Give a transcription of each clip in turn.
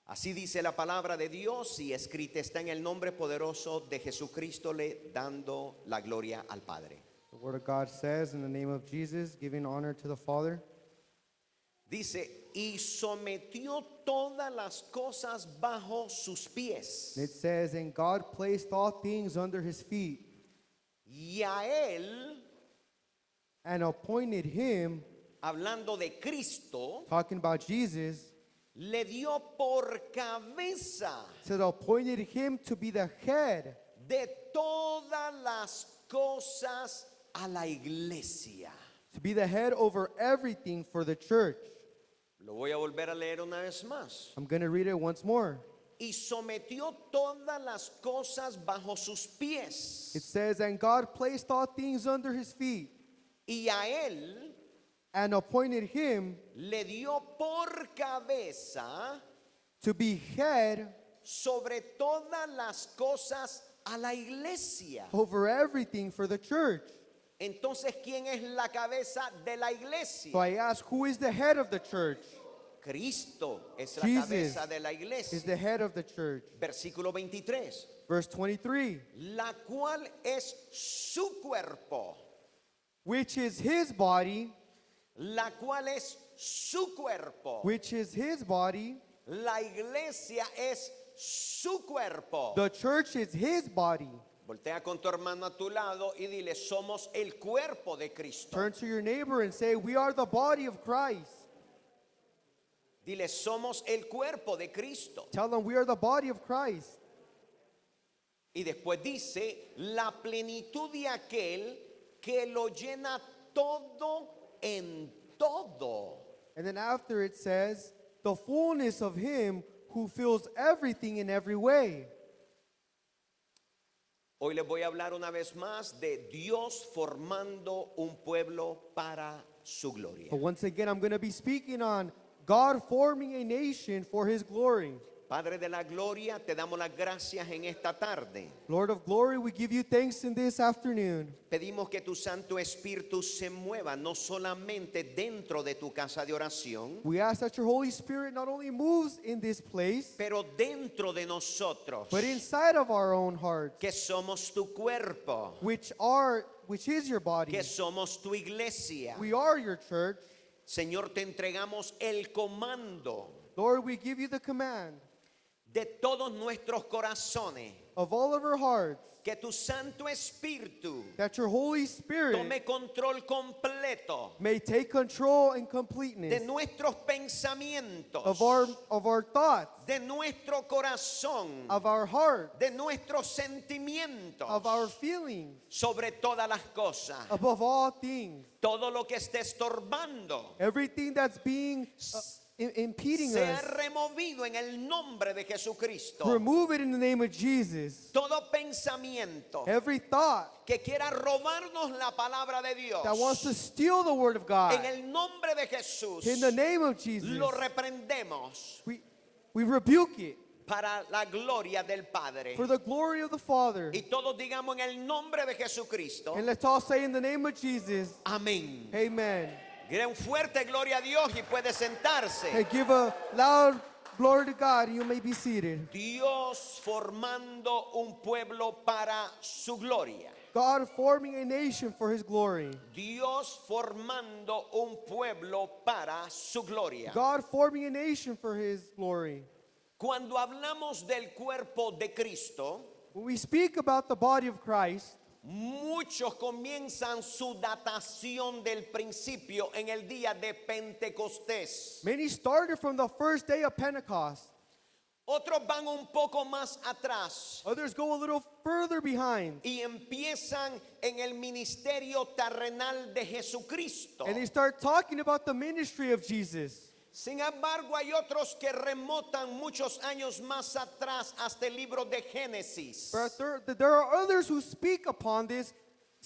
Así dice la palabra de Dios y escrita está en el nombre poderoso de Jesucristo, le dando la gloria al Padre. The Word of God says, in the name of Jesus, giving honor to the Father. Dice, y sometió todas las cosas bajo sus pies. And it says, and God placed all things under his feet, Y a él, and appointed him, hablando de Cristo, talking about Jesus, le dio por cabeza said appointed him to be the head de todas las cosas a la iglesia. to be the head over everything for the church. Lo voy a volver a leer una vez más. I'm going to read it once more. Y sometió todas las cosas bajo sus pies. It says, and God placed all things under his feet, Y a él and appointed him le dio por cabeza to be head sobre todas las cosas a la iglesia. over everything for the church. Entonces, ¿quién es la cabeza de la iglesia? So I ask, who is the head of the church? Cristo es la Jesus cabeza de la is iglesia. the head of the church. Versículo 23. Verse 23, La cual es su cuerpo. which is his body, La cual es su cuerpo. which is his body. La iglesia es su cuerpo. The church is his body. Voltea con tu hermano a tu lado y dile, somos el cuerpo de Cristo. Turn to your neighbor and say, we are the body of Christ. Dile, somos el cuerpo de Cristo. Tell them we are the body of Christ. Y después dice, la plenitud de aquel que lo llena todo en todo. And then after it says, the fullness of him who fills everything in every way. Hoy les voy a hablar una vez más de Dios formando un pueblo para su gloria. But once again, I'm going to be speaking on God forming a nation for his glory. Padre de la gloria, te damos las gracias en esta tarde. Lord of glory, we give you thanks in this afternoon. Pedimos que tu Santo Espíritu se mueva no solamente dentro de tu casa de oración, We ask that your Holy Spirit not only moves in this place, pero dentro de nosotros, but inside of our own hearts, que somos tu cuerpo, which is your body. que somos tu iglesia. We are your church. Señor, te entregamos el comando Lord, we give you the command de todos nuestros corazones, of all of our hearts que tu Santo Espíritu that your Holy Spirit tome control completo may take control and de completeness nuestros pensamientos, of our thoughts, de nuestro corazón, of our heart, de nuestros sentimientos, of our feelings, sobre todas las cosas. above all things. Todo lo que esté estorbando Everything that's being impeding sea us, removido en el nombre de Jesucristo. remove it in the name of Jesus. Todo pensamiento Every thought que quiera robarnos la palabra de Dios, that wants to steal the word of God, en el nombre de Jesús, in the name of Jesus, lo reprendemos we rebuke it para la gloria del Padre. for the glory of the Father. Y todos digamos en el nombre de Jesucristo, And let's all say in the name of Jesus, amén. amen. Gran fuerte gloria a Dios y puede sentarse. Hey, give a loud glory to God. You may be seated. Dios formando un pueblo para su gloria. God forming a nation for his glory. Dios formando un pueblo para su gloria. God forming a nation for his glory. Cuando hablamos del cuerpo de Cristo, When we speak about the body of Christ, muchos comienzan su datación del principio en el día de Pentecostés. many started from the first day of Pentecost. Otros van un poco más atrás Others go a little further behind. y empiezan en el ministerio terrenal de Jesucristo. And they start talking about the ministry of Jesus. Sin embargo, hay otros que remontan muchos años más atrás hasta el libro de Génesis. But there are others who speak upon this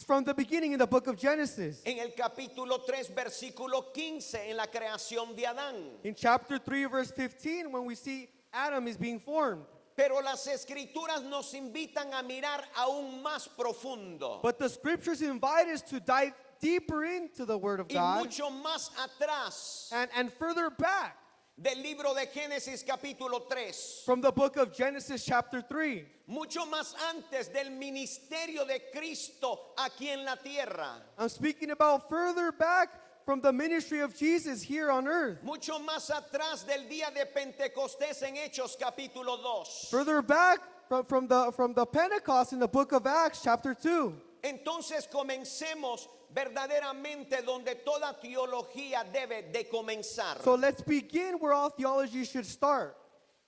from the beginning in the book of Genesis. En el capítulo 3, versículo 15, en la creación de Adán. In chapter 3, verse 15, when we see Adam is being formed. Pero las escrituras nos invitan a mirar aún más profundo But the scriptures invite us to dive deeper into the word of y God mucho más atrás and further back del libro de Génesis capítulo 3. from the book of Genesis chapter 3. Mucho más antes del ministerio de Cristo aquí en la tierra. I'm speaking about further back from the ministry of Jesus here on earth. Mucho más atrás del día de Pentecostés en Hechos capítulo 2. Further back from the Pentecost in the book of Acts chapter 2. Entonces comencemos verdaderamente donde toda teología debe de comenzar. So let's begin where all theology should start.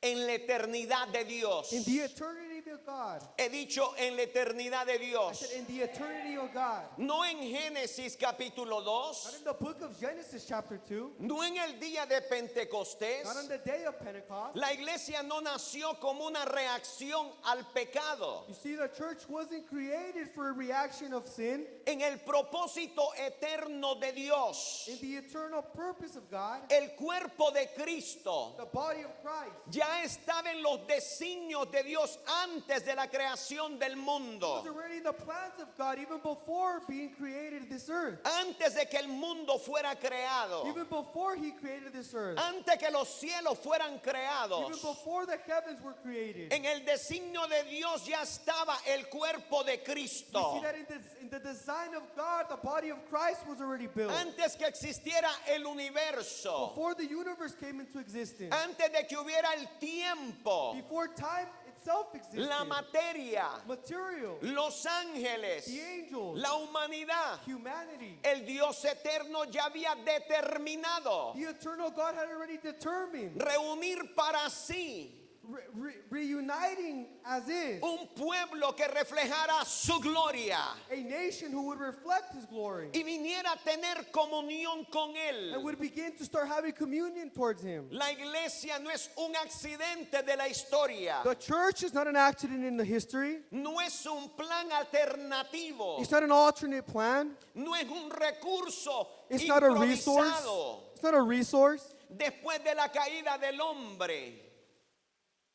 En la eternidad de Dios. In the eternity of God. He dicho en la eternidad de I Dios. said in the eternity of God. No en Génesis capítulo Not 2. in the book of Genesis chapter 2. No en el día de Pentecostés. Not on the day of Pentecost. La iglesia no nació como una reacción al pecado. You see, the church wasn't created for a reaction of sin. En el propósito eterno de Dios. In the eternal purpose of God, El cuerpo de Cristo the body of Christ ya estaba en los designios de Dios antes de la creación del was mundo. already the plans of God even before being created this earth. Antes de que el mundo fuera creado. Even before he created this earth. Antes que los cielos fueran Even creados. before the heavens were created. En el designio de Dios ya estaba el cuerpo de You Cristo. see that in the design of God, the body of Christ was already built. Antes que existiera el universo. Before the universe came into existence. Antes de que hubiera el tiempo. Before time itself existed. La materia. Material. Los ángeles. The angels. La humanidad. Humanity. El Dios eterno ya había determinado The eternal God had already determined. reunir para sí Reuniting as is. un pueblo que reflejara su gloria A nation who would reflect his glory. y viniera a tener comunión con And él. would begin to start having communion towards him. La iglesia no es un accidente de la historia, The church is not an accident in the history. no es un plan alternativo, It's not an alternate plan. no es un recurso It's not a resource. improvisado. It's not a resource. Después de la caída del hombre,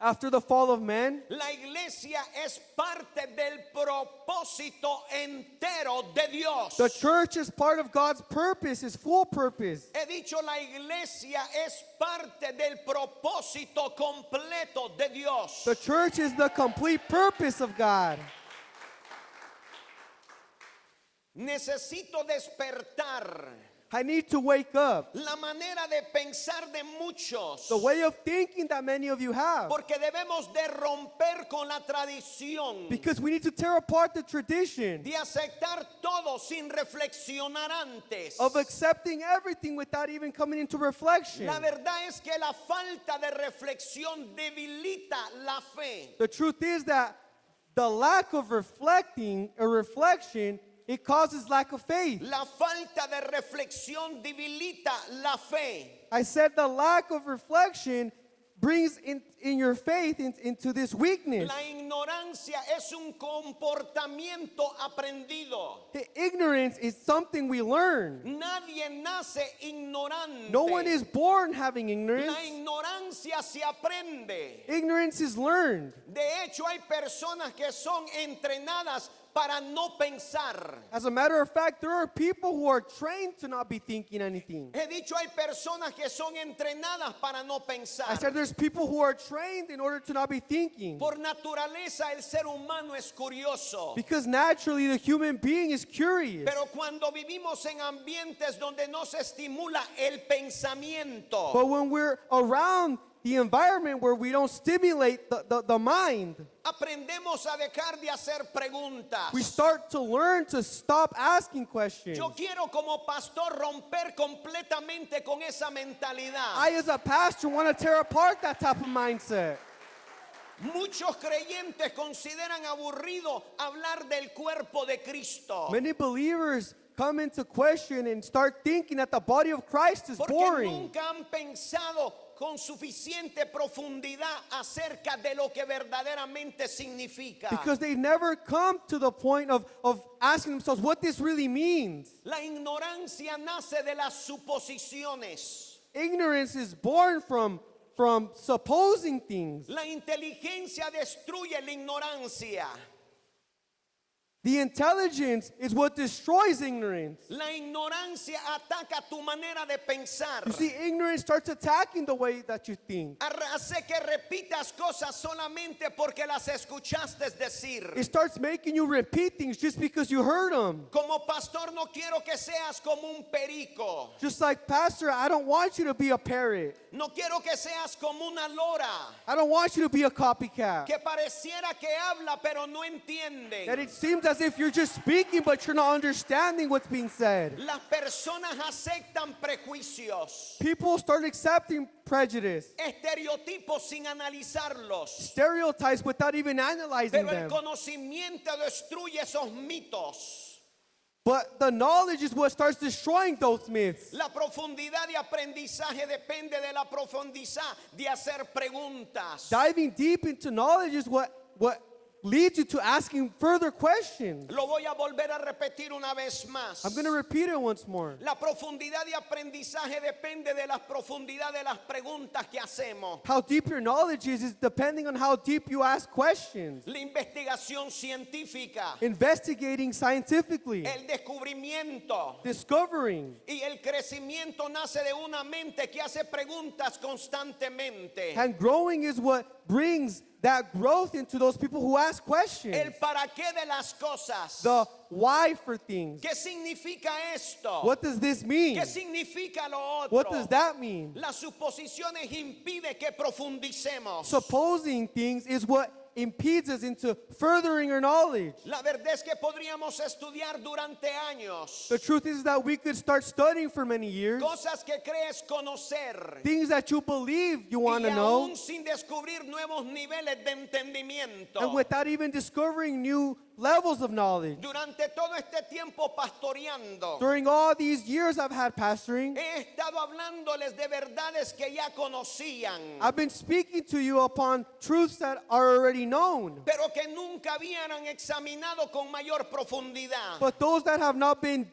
After the fall of man, la iglesia es parte del propósito entero de Dios. the church is part of God's purpose, his full purpose. He dicho, la iglesia es parte del propósito completo de Dios. The church is the complete purpose of God. Necesito despertar I need to wake up. la manera de pensar de muchos, The way of thinking that many of you have. porque debemos de romper con la tradición Because we need to tear apart the tradition de aceptar todo sin reflexionar antes. of accepting everything without even coming into reflection. La verdad es que la falta de reflexión debilita la fe. The truth is that the lack of reflecting or reflection, it causes lack of faith. La falta de reflexión debilita la fe. I said the lack of reflection brings in your faith into this weakness. La ignorancia es un comportamiento aprendido. The ignorance is something we learn. Nadie nace ignorante. No one is born having ignorance. La ignorancia se aprende. Ignorance is learned. De hecho, hay personas que son entrenadas para no pensar. As a matter of fact, there are people who are trained to not be thinking anything. He dicho, hay personas que son entrenadas para no I pensar. said there's people who are trained in order to not be thinking. Por naturaleza, el ser humano es curioso. Because naturally the human being is curious. Pero cuando vivimos en ambientes donde no se estimula el pensamiento, But when we're around the environment where we don't stimulate the mind, aprendemos a dejar de hacer preguntas. we start to learn to stop asking questions. Yo quiero como pastor romper completamente con esa mentalidad. I, as a pastor, want to tear apart that type of mindset. Muchos creyentes consideran aburrido hablar del cuerpo de Cristo. Many believers come into question and start thinking that the body of Christ is Porque boring. nunca han pensado con suficiente profundidad acerca de lo que verdaderamente significa. Because they never come to the point of asking themselves what this really means. La ignorancia nace de las suposiciones. Ignorance is born from supposing things. La inteligencia destruye la ignorancia. The intelligence is what destroys ignorance. La ignorancia ataca tu manera de pensar. You see, ignorance starts attacking the way that you think. Hace que repitas cosas solamente porque las escuchaste decir. It starts making you repeat things just because you heard them. Como pastor no quiero que seas como un perico. Just like, Pastor, I don't want you to be a parrot. No quiero que seas como una lora. I don't want you to be a copycat. Que pareciera que habla pero no entiende. That it seems as if you're just speaking, but you're not understanding what's being said. Las personas aceptan prejuicios, People start accepting prejudice, estereotipos sin analizarlos. stereotypes without even analyzing Pero el them. conocimiento destruye esos mitos. But the knowledge is what starts destroying those myths. La profundidad de aprendizaje depende de la profundidad de hacer preguntas. Diving deep into knowledge is what leads you to asking further questions. Lo voy a volver a repetir una vez más. I'm going to repeat it once more. La profundidad de aprendizaje depende de la profundidad de las preguntas que hacemos. How deep your knowledge is depending on how deep you ask questions. La investigación científica, Investigating scientifically, el descubrimiento discovering, y el crecimiento nace de una mente que hace preguntas constantemente. and growing is what brings that growth into those people who ask questions. El para qué de las cosas. The why for things. ¿Qué significa esto? What does this mean? ¿Qué significa lo otro? What does that mean? Las suposiciones impiden que profundicemos. Supposing things is what impedes us into furthering our knowledge. La verdad es que podríamos estudiar durante años The truth is that we could start studying for many years, cosas que crees conocer things that you believe you want y to know, aún sin descubrir nuevos niveles de entendimiento. and without even discovering new levels of knowledge. Durante todo este tiempo pastoreando, During all these years I've had pastoring, he estado hablándoles de verdades que ya conocían, I've been speaking to you upon truths that are already known, pero que nunca habían examinado con mayor profundidad. but those that have not been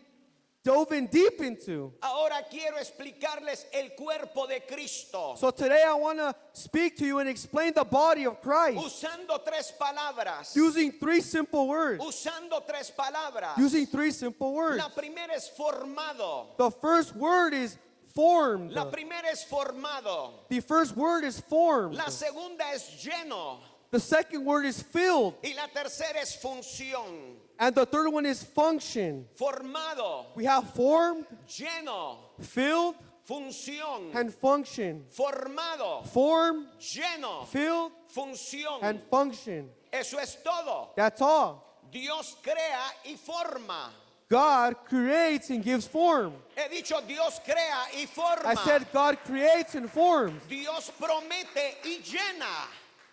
dove in deep into. Ahora quiero explicarles el cuerpo de Cristo, So today I want to speak to you and explain the body of Christ usando tres palabras. using three simple words. Usando tres palabras. Using three simple words. La primera es formado. The first word is formed. La primera es formado. The first word is formed. La segunda es lleno. The second word is filled. Y la tercera es función. And the third one is function. Formado, We have formed, lleno, filled, función. and function. Formado, Formed, lleno, filled, función. and function. Eso es todo. That's all. Dios crea y forma. God creates and gives form. He dicho Dios crea y forma. I said God creates and forms. Dios promete y llena.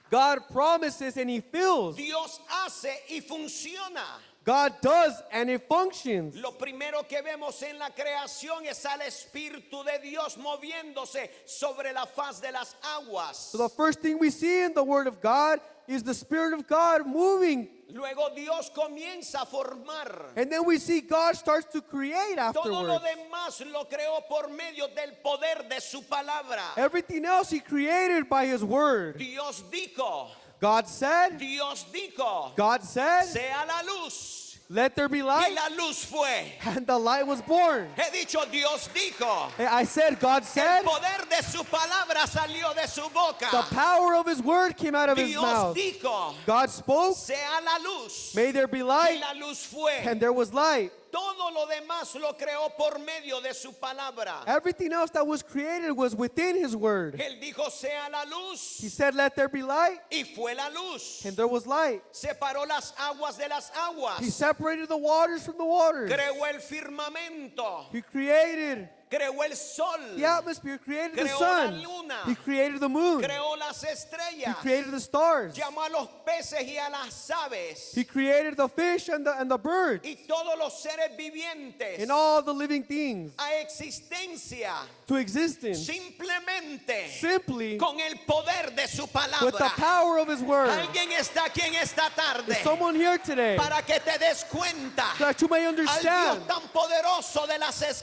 God promises and He fills. Dios hace y funciona. God does and it functions. Lo primero que vemos en la creación es al Espíritu de Dios moviéndose sobre la faz de las aguas. So the first thing we see in the Word of God is the Spirit of God moving. Luego Dios comienza a formar. And then we see God starts to create Todo lo afterwards. demás lo creó por medio del poder de su palabra. Everything else He created by His Word. Dios dijo, God said, Dios dijo, God said, sea la luz. let there be Y light. la luz fue. And the light was born. He dicho, Dios dijo. I said, God said, El poder de su palabra salió de su boca. the power of His Word came out of His Dios mouth. dijo, God spoke, sea la luz. may there be Y light, la luz fue. and there was light. Todo lo demás lo creó por medio de su palabra. Everything else that was created was within His Word. Él dijo, sea la He luz. said, let there be light, Y fue la luz. and there was light. Separó las aguas de las He aguas. separated the waters from the waters. Creó el firmamento. He created Creó el sol. the atmosphere, created the Creó sun. la luna. He created the moon. Creó las He estrellas. created the stars. Llamó a los peces y a las aves. He created the fish and the birds Y todos los seres vivientes and all the living things a existencia. to existence Simplemente simply con el poder de su with the palabra. power of His Word. Alguien está aquí en esta tarde There's someone here today para que te des cuenta so that you may al Dios understand tan poderoso de las that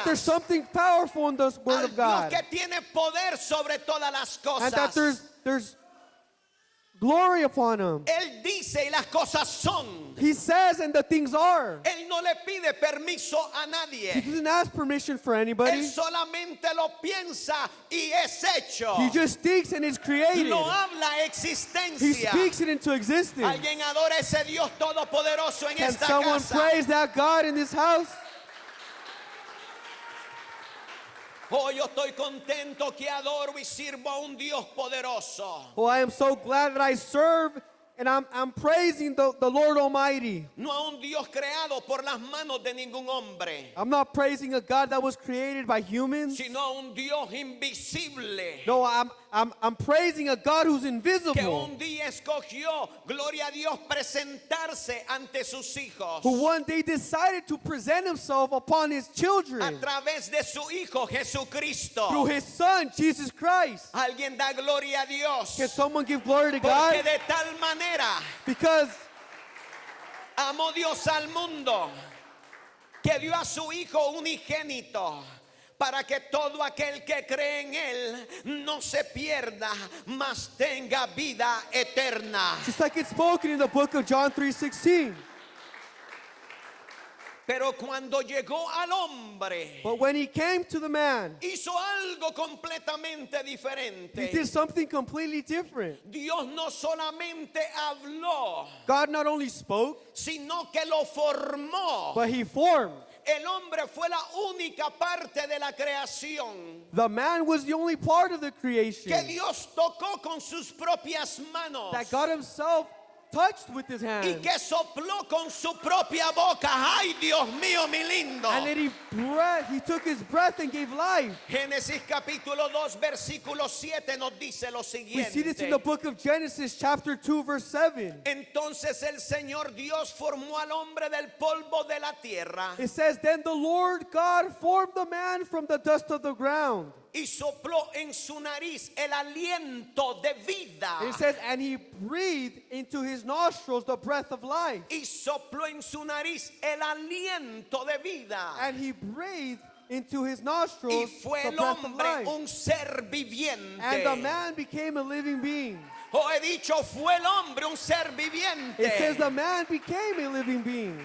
there's escrituras, something powerful in the Word al of God, Dios que tiene poder sobre todas las and that cosas. there's glory upon Him. Él dice y las cosas son. He says and the things are. Él no le pide permiso a He nadie. doesn't ask permission for Él anybody. solamente lo piensa y es hecho. He just thinks and it's created. Lo habla He existencia. speaks it into existence. Alguien adora a ese Dios todopoderoso en Can esta someone casa. praise that God in this house? Oh, yo estoy contento que adoro y sirvo a un Dios poderoso. Oh, I am so glad that I serve and I'm praising the Lord Almighty. No a un Dios creado por las manos de ningún hombre, I'm not praising a God that was created by humans. sino a un Dios invisible. No, I'm praising a God who's Que invisible, un día escogió, gloria a Dios, presentarse ante sus hijos who one day decided to present himself upon his a children través de su Hijo Jesucristo. through his Son, Jesus Christ. Alguien da gloria a Dios. Can someone give glory to Porque God? de tal manera Because amó Dios al mundo que dio a su Hijo unigénito para que todo aquel que cree en Él no se pierda, mas tenga vida eterna. just like it's spoken in the book of John 3:16. Pero cuando llegó al hombre, But when he came to the man, hizo algo completamente he diferente. did something completely different. Dios no solamente habló, God not only spoke, sino que lo formó. but he formed. El hombre fue la única parte de la creación The man was the only part of the que creation Dios tocó con sus propias manos that God himself touched with his y hand. que sopló con su propia boca. Ay, Dios mío, mi lindo. And then he took his breath and gave life. Génesis capítulo 2 versículo 7 nos dice lo We see this in the siguiente. book of Genesis chapter 2 verse 7. Entonces el Señor Dios formó al hombre del polvo de la tierra It says, then the Lord God formed the man from the dust of the ground. y sopló en su nariz el aliento de vida. It says, and he breathed into his nostrils the breath of life. Y sopló en su nariz el aliento de vida. And he breathed into his Y nostrils fue the el breath of hombre life. un ser And the viviente. man became a living being. O he dicho, fue el hombre un ser viviente. It says the man became a living being.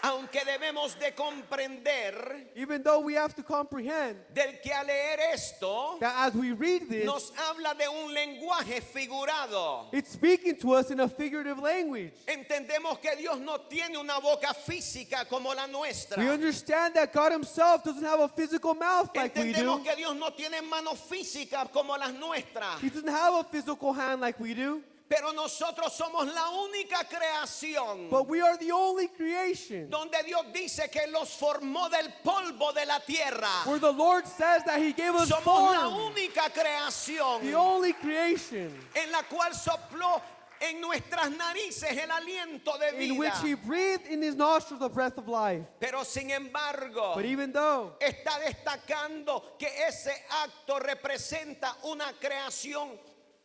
Aunque debemos de comprender Even though we have to comprehend del que al leer esto that as we read this, nos habla de un lenguaje figurado. it's speaking to us in a figurative language. Entendemos que Dios no tiene una boca física como la nuestra. We understand that God himself doesn't have a physical mouth like we Entendemos do. que Dios no tiene manos físicas como las nuestras. He doesn't have a physical hand like we do. Pero nosotros somos la única creación But we are the only creation donde Dios dice que los formó del polvo de la tierra. where the Lord says that he gave us Somos la form. única creación The only creation en la cual sopló en nuestras narices el aliento de in which he vida. breathed in his nostrils the breath of life. Pero sin embargo, But even though está destacando que ese acto representa una creación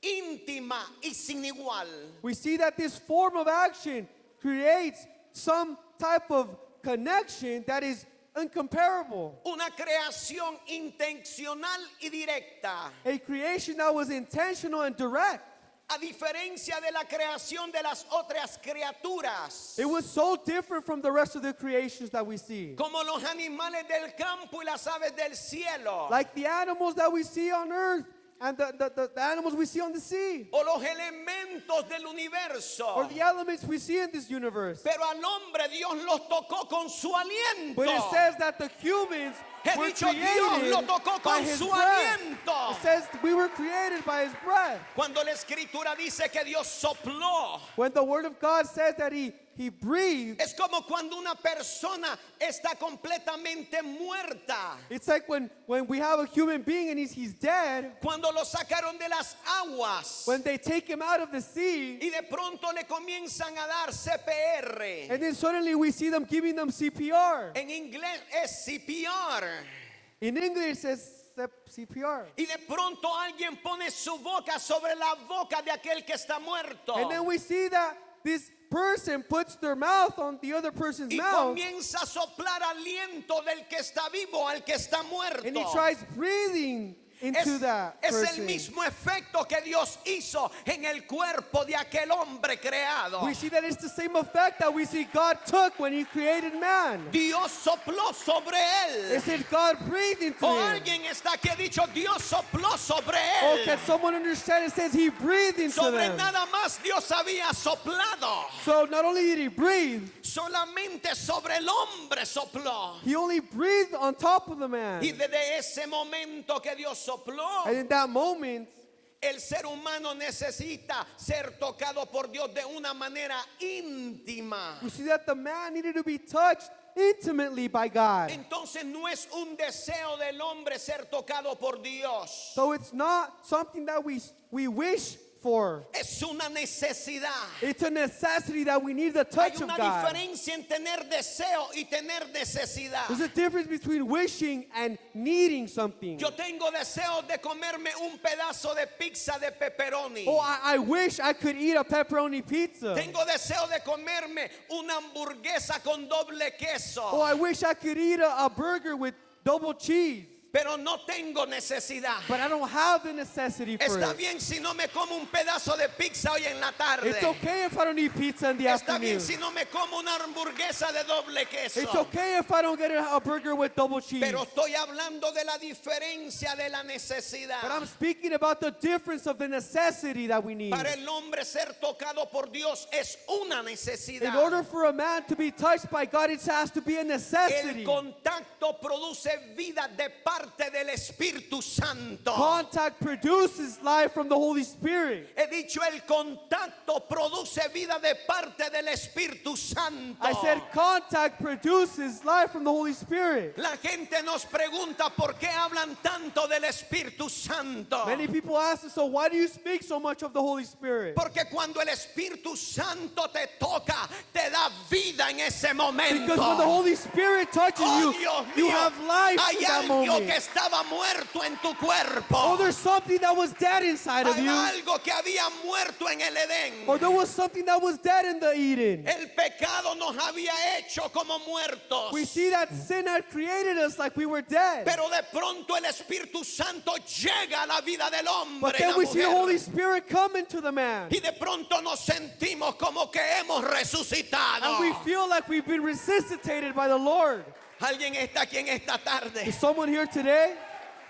íntima y sin igual. we see that this form of action creates some type of connection that is incomparable. Una creación intencional y directa. A creation that was intentional and direct. A diferencia de la creación de las otras criaturas, It was so different from the rest of the creations that we see. como los animales del campo y las aves del cielo, Like the animals that we see on earth and the animals we see on the sea. o los elementos del universo. Or the elements we see in this universe. Pero al hombre Dios los tocó con su aliento. But it says that the humans He were dicho, Dios lo created tocó by con his su breath. aliento. It says we were created by his breath. Cuando la escritura dice que Dios sopló, When the word of God says that he breathed, es como cuando una persona está completamente muerta. it's like when we have a human being and he's dead, Cuando lo sacaron de las aguas when they take him out of the sea, y de pronto le comienzan a dar CPR. and then suddenly we see them giving them CPR. En inglés es CPR. In English it says CPR. Y de pronto alguien pone su boca sobre la boca de aquel que está muerto. And then we see that this person puts their mouth on the other person's Y mouth, comienza a soplar aliento del que está vivo al que está muerto. and he tries breathing into that es el person. mismo efecto que Dios hizo en el cuerpo de aquel hombre creado. We see that it's the same effect that we see God took when He created man. Dios sopló sobre él. It said God breathed into O him. alguien está aquí ha dicho Dios sopló sobre Oh, él. can someone understand? It says He breathed into Sobre them. nada más Dios había soplado. So not only did He breathe, Solamente sobre el hombre sopló. He only breathed on top of the man. Y desde ese momento que Dios sopló, And in that moment, el ser humano necesita ser tocado por Dios de una manera íntima. we see that the man needed to be touched intimately by God. Entonces no es un deseo del hombre ser tocado por Dios. So it's not something that we wish for. Es una necesidad. It's a necessity that we need the Hay touch of una God. diferencia en tener deseo y tener necesidad. There's a difference between wishing and needing something. Yo tengo deseo de comerme un pedazo de pizza de pepperoni. Oh, I wish I could eat a pepperoni pizza. Tengo deseo de comerme una hamburguesa con doble queso. Oh, I wish I could eat a burger with double cheese. Pero no tengo necesidad. But I don't have the necessity for Está it. bien si no me como un pedazo de pizza hoy en la tarde. It's okay if I don't eat pizza in the Está afternoon. bien si no me como una hamburguesa de doble queso. It's okay if I don't get a burger with double cheese. Pero estoy hablando de la diferencia de la necesidad. But I'm speaking about the difference of the necessity that we need. Para el hombre ser tocado por Dios es una necesidad. In order for a man to be touched by God, it has to be a necessity. El contacto produce vida de parte del Espíritu Santo. Contact produces life from the Holy Spirit. He dicho, el contacto produce vida de parte del Espíritu Santo. I said contact produces life from the Holy Spirit. La gente nos pregunta por qué hablan tanto del Espíritu Santo. Many people ask us, so why do you speak so much of the Holy Spirit? Porque cuando el Espíritu Santo te toca, te da vida en ese momento. Because when the Holy Spirit touches Oh, you, Dios you mío, have life hay in that algo moment. que estaba muerto en tu cuerpo. Oh, there's something that was dead inside of Hay you. algo que había muerto en el Edén. Or there was something that was dead in the Eden. El pecado nos había hecho como muertos. We see that sin had created us like we were dead. Pero de pronto el Espíritu Santo llega a la vida del hombre. But y la then we see the mujer. Holy Spirit come into the man. Y de pronto nos sentimos como que hemos resucitado. And we feel like we've been resuscitated by the Lord. Alguien está aquí en esta tarde. Is someone here today?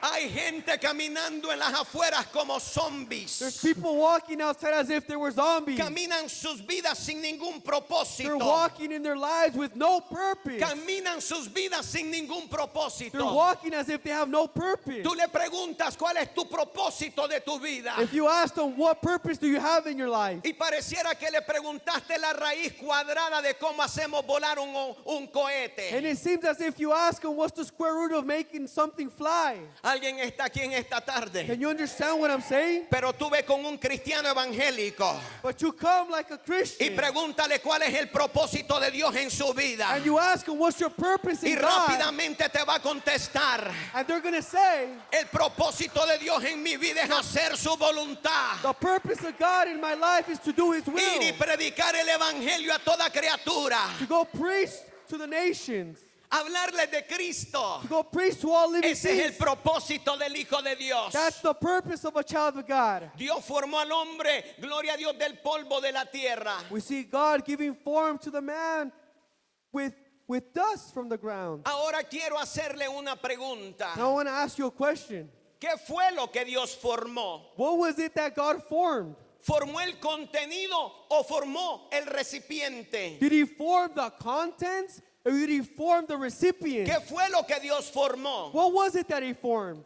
Hay gente caminando en las afueras como zombies. There's people walking outside as if they were zombies. Caminan sus vidas sin ningún They're propósito. walking in their lives with no purpose. Caminan sus vidas sin ningún They're propósito. walking as if they have no purpose. Tú le preguntas cuál es tu propósito de tu vida. If you ask them, what purpose do you have in your life? Y pareciera que le preguntaste la raíz cuadrada de cómo hacemos volar un cohete. And it seems as if you ask them, what's the square root of making something fly? Alguien está aquí en esta tarde. Can you understand what I'm saying? Pero tú ves con un cristiano evangélico But you come like a y Christian. pregúntale cuál es el propósito de Dios en su vida. And you ask them, what's your purpose Y in God? rápidamente te va a contestar: And they're going to say, el propósito de Dios en mi vida es hacer su voluntad. the purpose of God in my life is to do His Ir will. y predicar el evangelio a toda criatura. To go preach to the nations. Hablarles de Cristo. To go preach to all living Ese es el things. propósito del Hijo de Dios. That's the purpose of a child of God. Dios formó al hombre, gloria a Dios, del polvo de la tierra. We see God giving form to the man with dust from the ground. Ahora quiero hacerle una pregunta. Now I want to ask you a question. ¿Qué fue lo que Dios formó? What was it that God formed? ¿Formó el contenido o formó el recipiente? Did He form the contents or did He form the recipient? ¿Qué fue lo que Dios formó? What was it that He formed?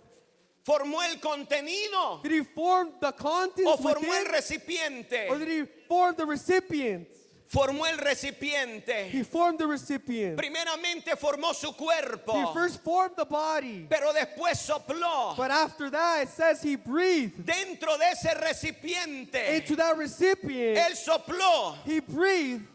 ¿Formó el contenido Did He form the o contents formó el within, recipiente? or did He form the recipients? Formó el recipiente. He formed the recipient. Primeramente formó su He cuerpo, first formed the body, pero después sopló but after that it says He breathed dentro de ese recipiente. into that recipient. Él sopló, He breathed.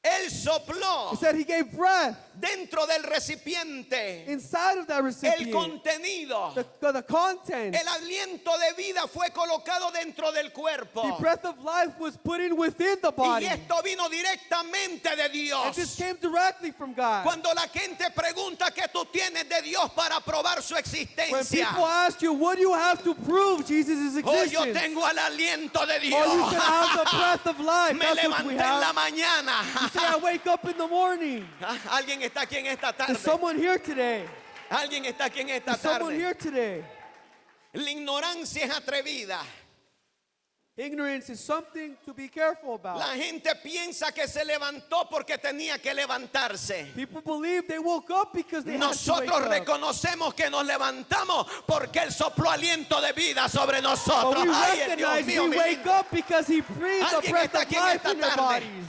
él sopló It said He gave breath dentro del recipiente, inside of that el recipient, contenido, the content, el aliento de vida fue colocado dentro del cuerpo. the breath of life was put in within the body. Y esto vino directamente de And this Dios. came directly from God. Cuando la gente pregunta qué tú tienes de Dios para probar su When existencia, people ask you, what do you have to prove Jesus' oh, yo existence? tengo el aliento de Oh, you Dios. can have the breath of life. Me That's what we levanté en la have. mañana. You say, I wake up in the morning. Alguien está aquí en esta tarde. There's someone here today. Alguien está aquí en esta There's someone tarde. here today. La ignorancia es atrevida. Ignorance is something to be careful about. La gente piensa que se levantó porque tenía que levantarse. People believe they woke up because they had to wake Nosotros up. reconocemos que nos levantamos porque Él sopló aliento de vida sobre But nosotros. we Ay, Dios recognize mío, we mi wake lindo. up because He breathed the Alguien breath está of aquí en life esta in our tarde. bodies.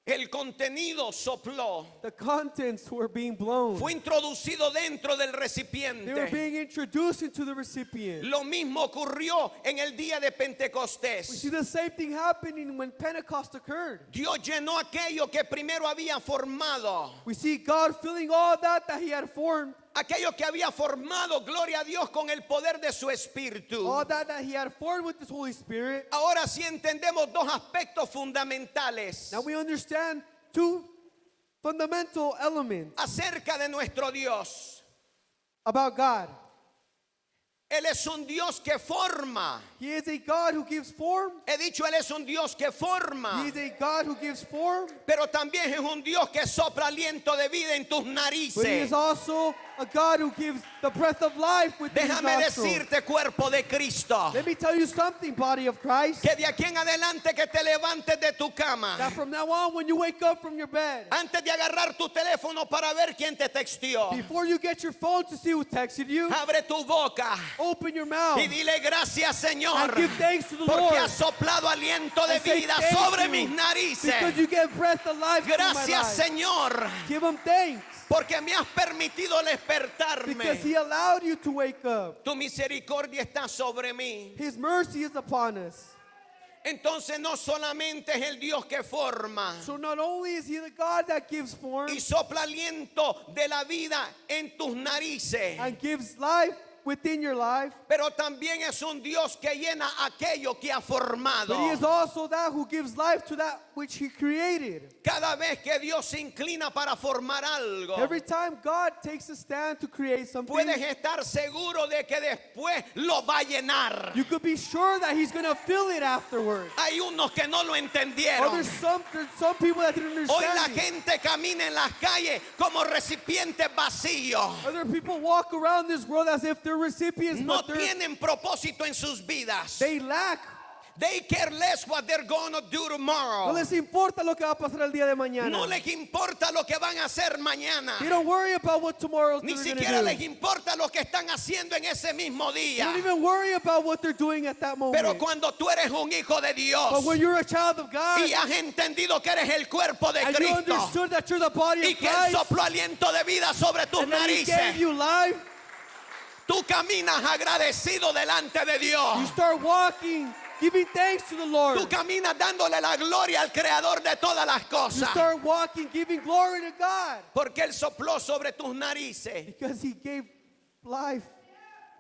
El contenido sopló. The contents were being blown. Fue introducido dentro del They were recipiente. being introduced into the recipient. Lo mismo ocurrió en el día de We Pentecostés. see the same thing happening when Pentecost occurred. Dios llenó aquello que primero había formado. We see God filling all that He had formed, Aquello que había formado, gloria a Dios, con el poder de su espíritu. all that He had formed with His Holy Spirit. Ahora sí entendemos dos aspectos fundamentales Now we understand two fundamental elements acerca de nuestro Dios. about God. Él es un Dios que forma. He is a God who gives form. He dicho, Él es un Dios que He forma. is a God who gives form. Pero también es un Dios que sopla aliento de vida en tus But He narices. is also a God who gives the breath of life with His Déjame nostrils. decirte, cuerpo de Cristo, Let me tell you something, body of Christ. que de aquí en adelante que te levantes de tu cama, That from now on, when you wake up from your bed, antes de agarrar tu teléfono para ver quién te texteó, before you get your phone to see who texted you, abre tu boca open your mouth y dile gracias, Señor, and give thanks to the porque Lord. has soplado aliento de And say vida thank sobre you mis narices. because you get breath of life through my Gracias, life. Señor, Give Him thanks porque me has permitido because despertarme. He allowed you to wake up. Tu misericordia está sobre mí. His mercy is upon us. Entonces no solamente es el Dios que forma So not only is He the God that gives form y sopla aliento de la vida en tus narices, and gives life within your life, pero también es un Dios que llena aquello que ha formado. but He is also that who gives life to that which He created. Cada vez que Dios se inclina para formar algo, Every time God takes a stand to create something, puedes estar seguro de que después lo va a llenar. you could be sure that He's going to fill it afterwards. Hay unos que no lo Or entendieron. there's some people that didn't Hoy la understand it. gente camina en las calles como recipientes vacíos. Other people walk around this world as if they're recipients, No but tienen propósito en sus vidas. they lack. They care less what they're going to do No tomorrow. les importa lo que va a pasar el día de No mañana. les importa lo que van a hacer mañana. They don't worry about what tomorrow's Ni going to siquiera do. les importa lo que están haciendo en ese mismo They día. don't even worry about what they're doing at that moment. Pero cuando tú eres un hijo de Dios But when you're a child of God y has entendido que eres el cuerpo de and you Cristo understood that you're the body y of que Él Christ sopló aliento de vida sobre tus and that He gave narices, you life, tú caminas agradecido delante de you Dios. start walking, giving thanks to the Lord. Tú caminas dándole la gloria al Creador de todas las You cosas. start walking, giving glory to God Porque Él sopló sobre tus narices. because He gave life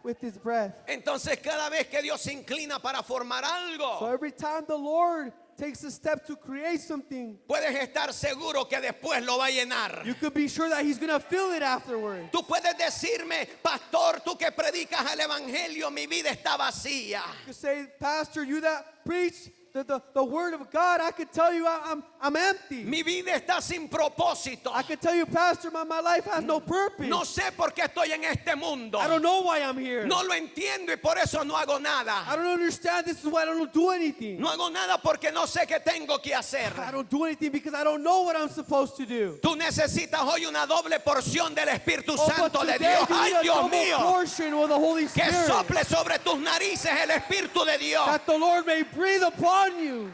with His breath. Entonces cada vez que Dios se inclina para formar So algo, every time the Lord takes a step to create something, puedes estar seguro que después lo va a llenar. you could be sure that He's going to fill it afterwards. Tú puedes decirme, pastor, tú que predicas el evangelio, mi vida está vacía. You say, Pastor, you that preach the word of God, I could tell you I'm empty. Mi vida está sin propósito. I could tell you, Pastor, my life has no purpose. No sé por qué estoy en este mundo. I don't know why I'm here. No lo entiendo y por eso no hago I nada. don't understand. This is why I don't do anything. No hago nada porque no sé qué tengo que hacer. I don't do anything because I don't know what I'm supposed to do. Tú necesitas hoy una doble porción del Espíritu Oh, but Santo de today Dios. you need Ay, a Dios double mío. portion of the Holy Que Spirit. sople sobre tus narices el Espíritu de Dios. That the Lord may breathe upon you.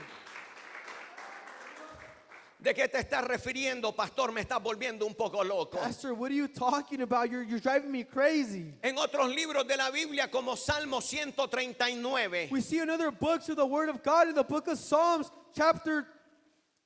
¿De qué te estás refiriendo, pastor? Me estás volviendo un poco loco. Pastor, what are you talking about? You're driving me crazy. En otros libros de la Biblia como Salmo 139, We see another books of the Word of God in the book of Psalms, chapter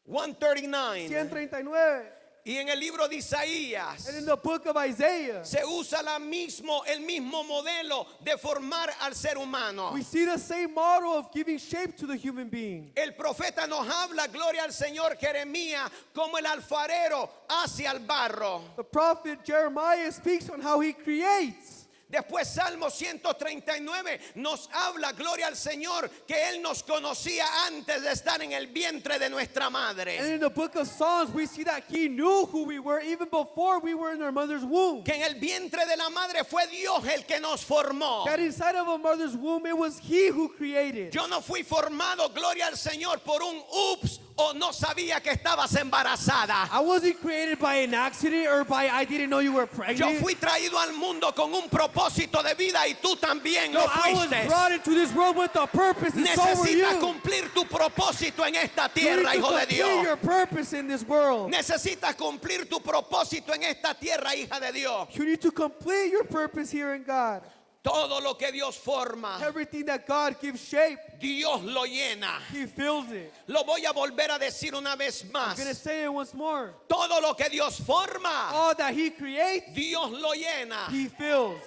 139. 139. Y en el libro de Isaías And in the book of Isaiah, se usa el mismo modelo de formar al ser humano. we see the same model of giving shape to the human being. El profeta nos habla, gloria al Señor, Jeremías, como el alfarero hacia el barro. The prophet Jeremiah speaks on how he creates. Después Salmo 139 nos habla, gloria al Señor, que Él nos conocía antes de estar en el vientre de nuestra And madre. in the book of Psalms, we see that he knew who we were even before we were in our mother's womb. Que en el vientre de la madre fue Dios el que nos formó. That inside of a mother's womb, it was he who created. Yo no fui formado, gloria al Señor, por un ups o no sabía que estabas embarazada. I wasn't created by an accident or by I didn't know you were Yo pregnant. fui traído al mundo con un propósito de vida y tú también No, lo I was fuiste. brought into this world with a purpose, and so were Necesitas you. cumplir tu propósito en esta You tierra, need to hijo de complete Dios. your purpose in this world. Necesitas cumplir tu propósito en esta tierra, hija de Dios. You need to complete your purpose here in God. Todo lo que Dios forma, Everything that God gives shape, Dios lo llena. he fills it. Lo voy a volver a decir una vez I'm más. going to say it once more. Todo lo que Dios forma, All that he creates, Dios lo llena. he fills.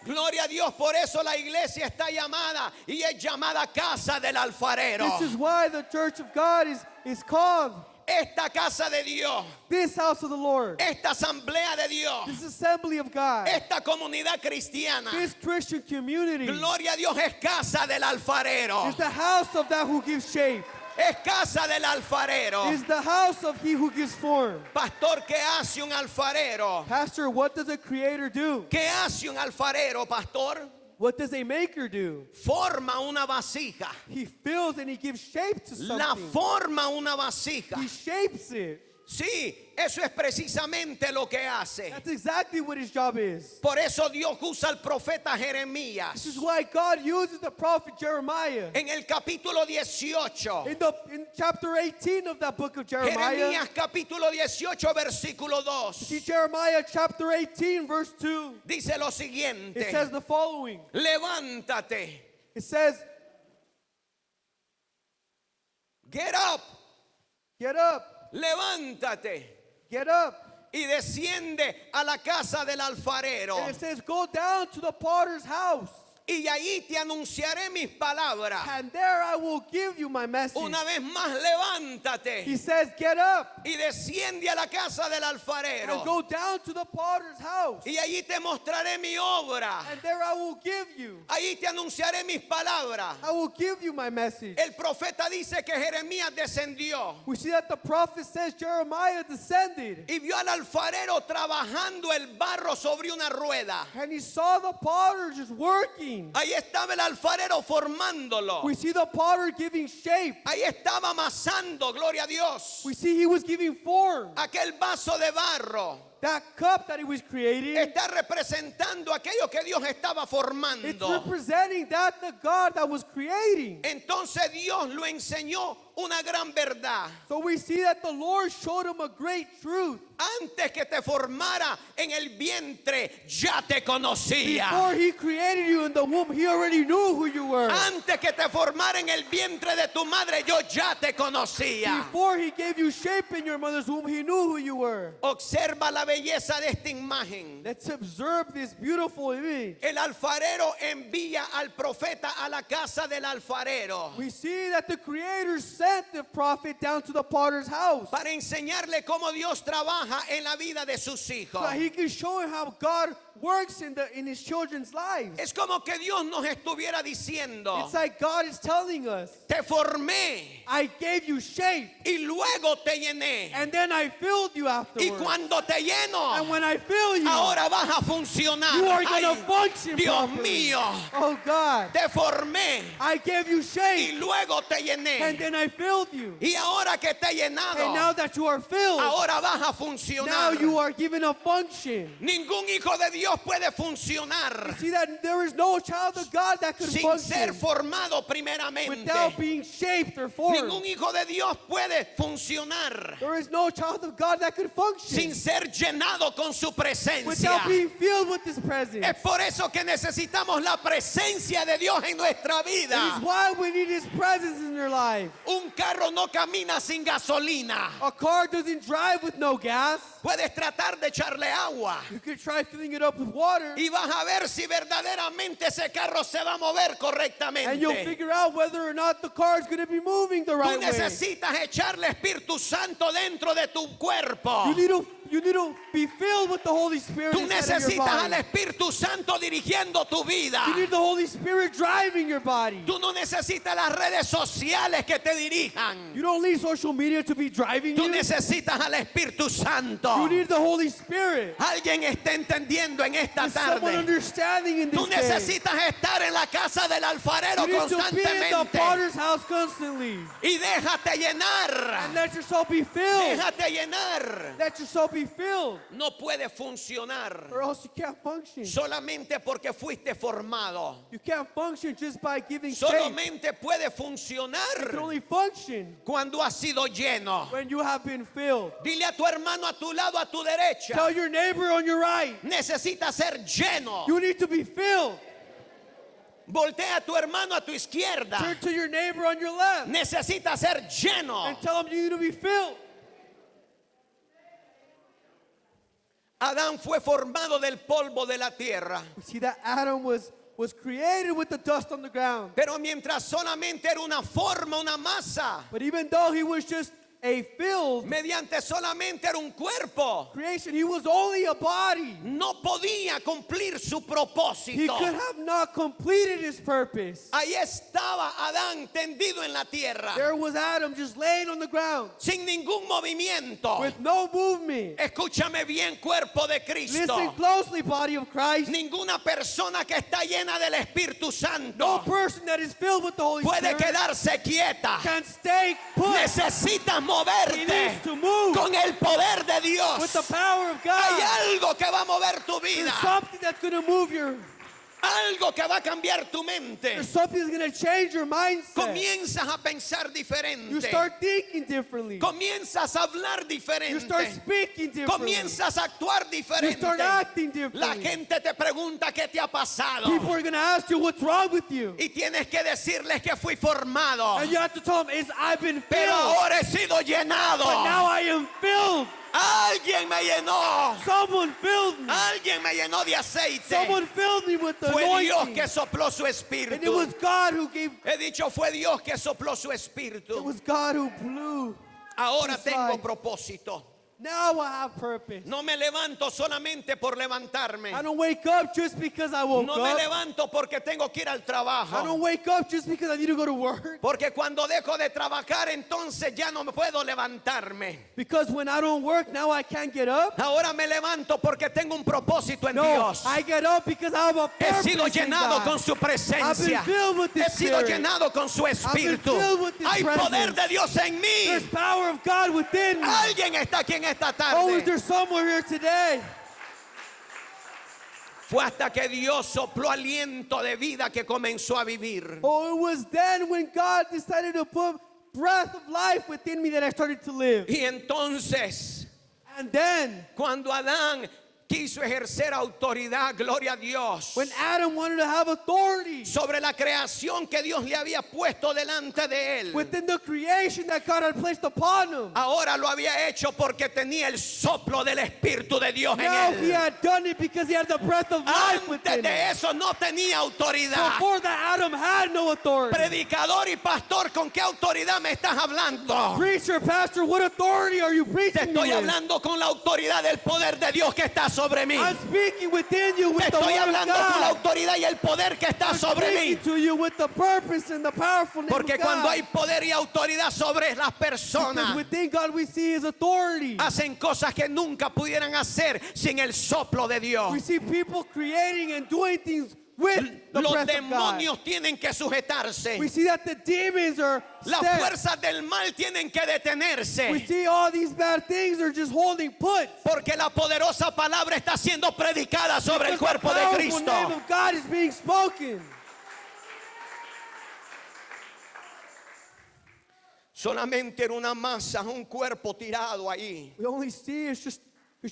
Gloria a Dios, por eso la iglesia está llamada y es llamada casa del alfarero. This is why the church of God is called Esta casa de Dios, this house of the Lord, esta asamblea de Dios, this assembly of God, esta comunidad cristiana, this Christian community gloria a Dios, es casa del alfarero. is the house of that who gives shape, Es casa del alfarero. is the house of he who gives form. Pastor, ¿qué hace un alfarero? Pastor, what does a creator do? ¿Qué hace un alfarero, pastor? What does a maker do? Forma una vasija. He fills and he gives shape to La something. forma una vasija. He shapes it. Sí, eso es precisamente lo que hace. That's exactly what his job is. Por eso Dios usa al profeta Jeremías. This is why God uses the prophet Jeremiah. En el capítulo 18. In chapter 18 of that book of Jeremiah, Jeremías capítulo 18 versículo 2. see Jeremiah chapter 18 verse 2. Dice lo siguiente. It says the following. Levántate. It says, Get up. get up, Levántate. get up. Y desciende a la casa del alfarero. And it says, go down to the potter's house. Y allí te anunciaré mis palabras. And there I will give you my message. Una vez más, levántate. He says, get up Y desciende a la casa del and alfarero. go down to the potter's house. Y allí te mostraré mi obra. And there I will give you. Allí te anunciaré mis palabras. I will give you my message. El profeta dice que Jeremías descendió We see that the prophet says Jeremiah descended. y vio al alfarero trabajando el barro sobre una rueda. And he saw the potter just working. Ahí estaba el alfarero formándolo. We see the potter giving shape. Ahí estaba amasando, gloria a Dios, We see he was giving form. aquel vaso de barro. That cup that he was creating, Está representando aquello que Dios estaba it's formando. representing that the God that was creating. Entonces Dios lo enseñó una gran verdad. So we see that the Lord showed him a great truth. Antes que te formara en el vientre, ya te conocía. Before he created you in the womb, he already knew who you were. Antes que te formara en el vientre de tu madre, yo ya te conocía. Before he gave you shape in your mother's womb, he knew who you were. Observa la belleza de esta imagen. Let's observe this beautiful image. El alfarero envía al profeta a la casa del alfarero We see that the Creator sent the prophet down to the potter's house para enseñarle cómo Dios trabaja en la vida de sus so hijos. that he can show him how God works in his children's lives. Es como que Dios nos estuviera diciendo, It's like God is telling us, te formé I gave you shape y luego te llené. and then I filled you Y afterwards. cuando te And lleno, when I fill you, ahora vas a funcionar. you are going to Ay, function Dios properly. mío, Oh God, te formé I gave you y shape luego te and llené. then I filled you. Y ahora que te he And now llenado, that you are filled, ahora vas a now funcionar. you are given a function. Ningún hijo de Dios puede funcionar See that there is no child of God that could sin ser function formado primeramente. without being shaped or formed. Ningún hijo de Dios puede funcionar There is no child of God that could function sin ser llenado con su presencia. without being filled with His presence. Es por eso que necesitamos la presencia de Dios en nuestra It is vida. why we need His presence in your life. Un Un carro no camina sin gasolina. A car doesn't drive with no gas. Puedes tratar de echarle agua You could try filling it up with water, y vas a ver si verdaderamente ese carro se va a mover and you'll correctamente. figure out whether or not the car is going to be moving the Tú right way. necesitas echarle Espíritu Santo dentro de tu cuerpo. You need to be filled with the Holy Spirit Tú inside of your necesitas al body. Espíritu Santo dirigiendo tu vida. You need the Holy Spirit driving your body. Tú no necesitas las redes sociales que te dirijan. You don't need social media to be driving Tú you. necesitas al Espíritu Santo. You need the Holy Spirit. Alguien está entendiendo en esta Is someone tarde. understanding in Tú this day? necesitas estar en la casa del alfarero You need to be in the constantemente. potter's house constantly. Y déjate llenar. And let yourself be filled. Déjate llenar. Let yourself be filled. No puede funcionar Or else you can't function. solamente porque fuiste formado. You can't function just by giving shape. Solamente puede You can funcionar only function cuando has sido lleno. when you have been filled. Dile a tu hermano a tu lado, a tu derecha. Tell your neighbor on your right, Necesita ser lleno. you need to be filled. Voltea a tu hermano a tu izquierda. Turn to your neighbor on your left Necesita ser lleno. and tell him you need to be filled. Adán fue formado del polvo de la tierra. We see that Adam was created with the dust on the ground. Pero mientras solamente era una forma, una masa, But even though he was just a filled mediante solamente era un cuerpo, creation, he was only a body. no podía cumplir su He propósito. could have not completed his purpose. Ahí estaba Adán tendido en la tierra, There was Adam just laying on the ground sin ningún movimiento. with no movement. Escúchame bien, cuerpo de Listen Cristo. closely, body of Christ. Ninguna persona que está llena del Espíritu No Santo person that is filled with the Holy puede Spirit quedarse quieta. can stay put. Necesitas He moverte needs to move con el poder de with Dios. the power of Hay God. algo que va a mover tu There's vida, something that's going to move your. algo que va a cambiar tu mente. There's something that's going to change your mindset. Comienzas a pensar You diferente. start thinking differently. Comienzas a hablar You diferente. start speaking differently. Comienzas a actuar You diferente. start acting La differently. gente te pregunta qué te ha pasado. People are going to ask you what's wrong with you. Y tienes que decirles que fui formado. And you have to tell them, I've been Pero filled. ahora he sido llenado. But now I am filled. Alguien me llenó. Someone filled me. Alguien me llenó de aceite. Someone filled me with the Fue Dios anointing. que sopló su And it espíritu. was God who gave, He dicho, fue Dios que sopló su it espíritu. was God who blew. Ahora His tengo life. propósito. Now I have purpose. No me levanto solamente por levantarme. I don't wake up just because I woke No me up. levanto porque tengo que ir al I trabajo. don't wake up just because I need to go to work. Porque cuando dejo de trabajar, entonces ya no me puedo levantarme. Because when I don't work, now I can't get up. Ahora me levanto porque tengo un propósito en No, Dios. I get up because I have a He purpose sido in llenado God. con su I've been presencia. filled with He His sido Spirit. llenado con su espíritu. filled with His Hay poder presence. de Dios en There's mí. power of God within me. Alguien está aquí en esta Oh, is tarde. there someone here today? Fue hasta que Dios sopló aliento de vida que comenzó a vivir. Oh, it was then when God decided to put breath of life within me that I started to live. Y entonces, And then, cuando Adán quiso ejercer autoridad, gloria a Dios, when Adam wanted to have authority sobre la creación que Dios le había puesto delante de él, within the creation that God had placed upon him, ahora lo había hecho porque tenía el soplo del Espíritu de Dios en now he él. had done it because he had the breath of life Antes within him. de eso no tenía autoridad. Before that, Adam had no authority. Predicador y pastor, ¿con qué autoridad me estás hablando? Preacher, pastor, what authority are you Te preaching estoy with? hablando con la autoridad del poder de Dios que está sobre mí. I'm speaking within you Te with the estoy word of hablando con la God. autoridad y el poder que está I'm sobre speaking mí. to you with the purpose and the powerful name Porque of cuando God. hay poder y autoridad sobre las Because personas, within God we see His authority. hacen cosas que nunca pudieran hacer sin el soplo de Dios. We see people creating and doing things with the Los breath of God. demonios tienen que sujetarse. We see that the demons are Las stepped. fuerzas del mal tienen que We detenerse. see all these bad things are just holding put. Porque la poderosa palabra está siendo predicada sobre el Because the cuerpo de powerful Cristo. name of God is being spoken. Solamente era una masa, un cuerpo tirado ahí. We only see it's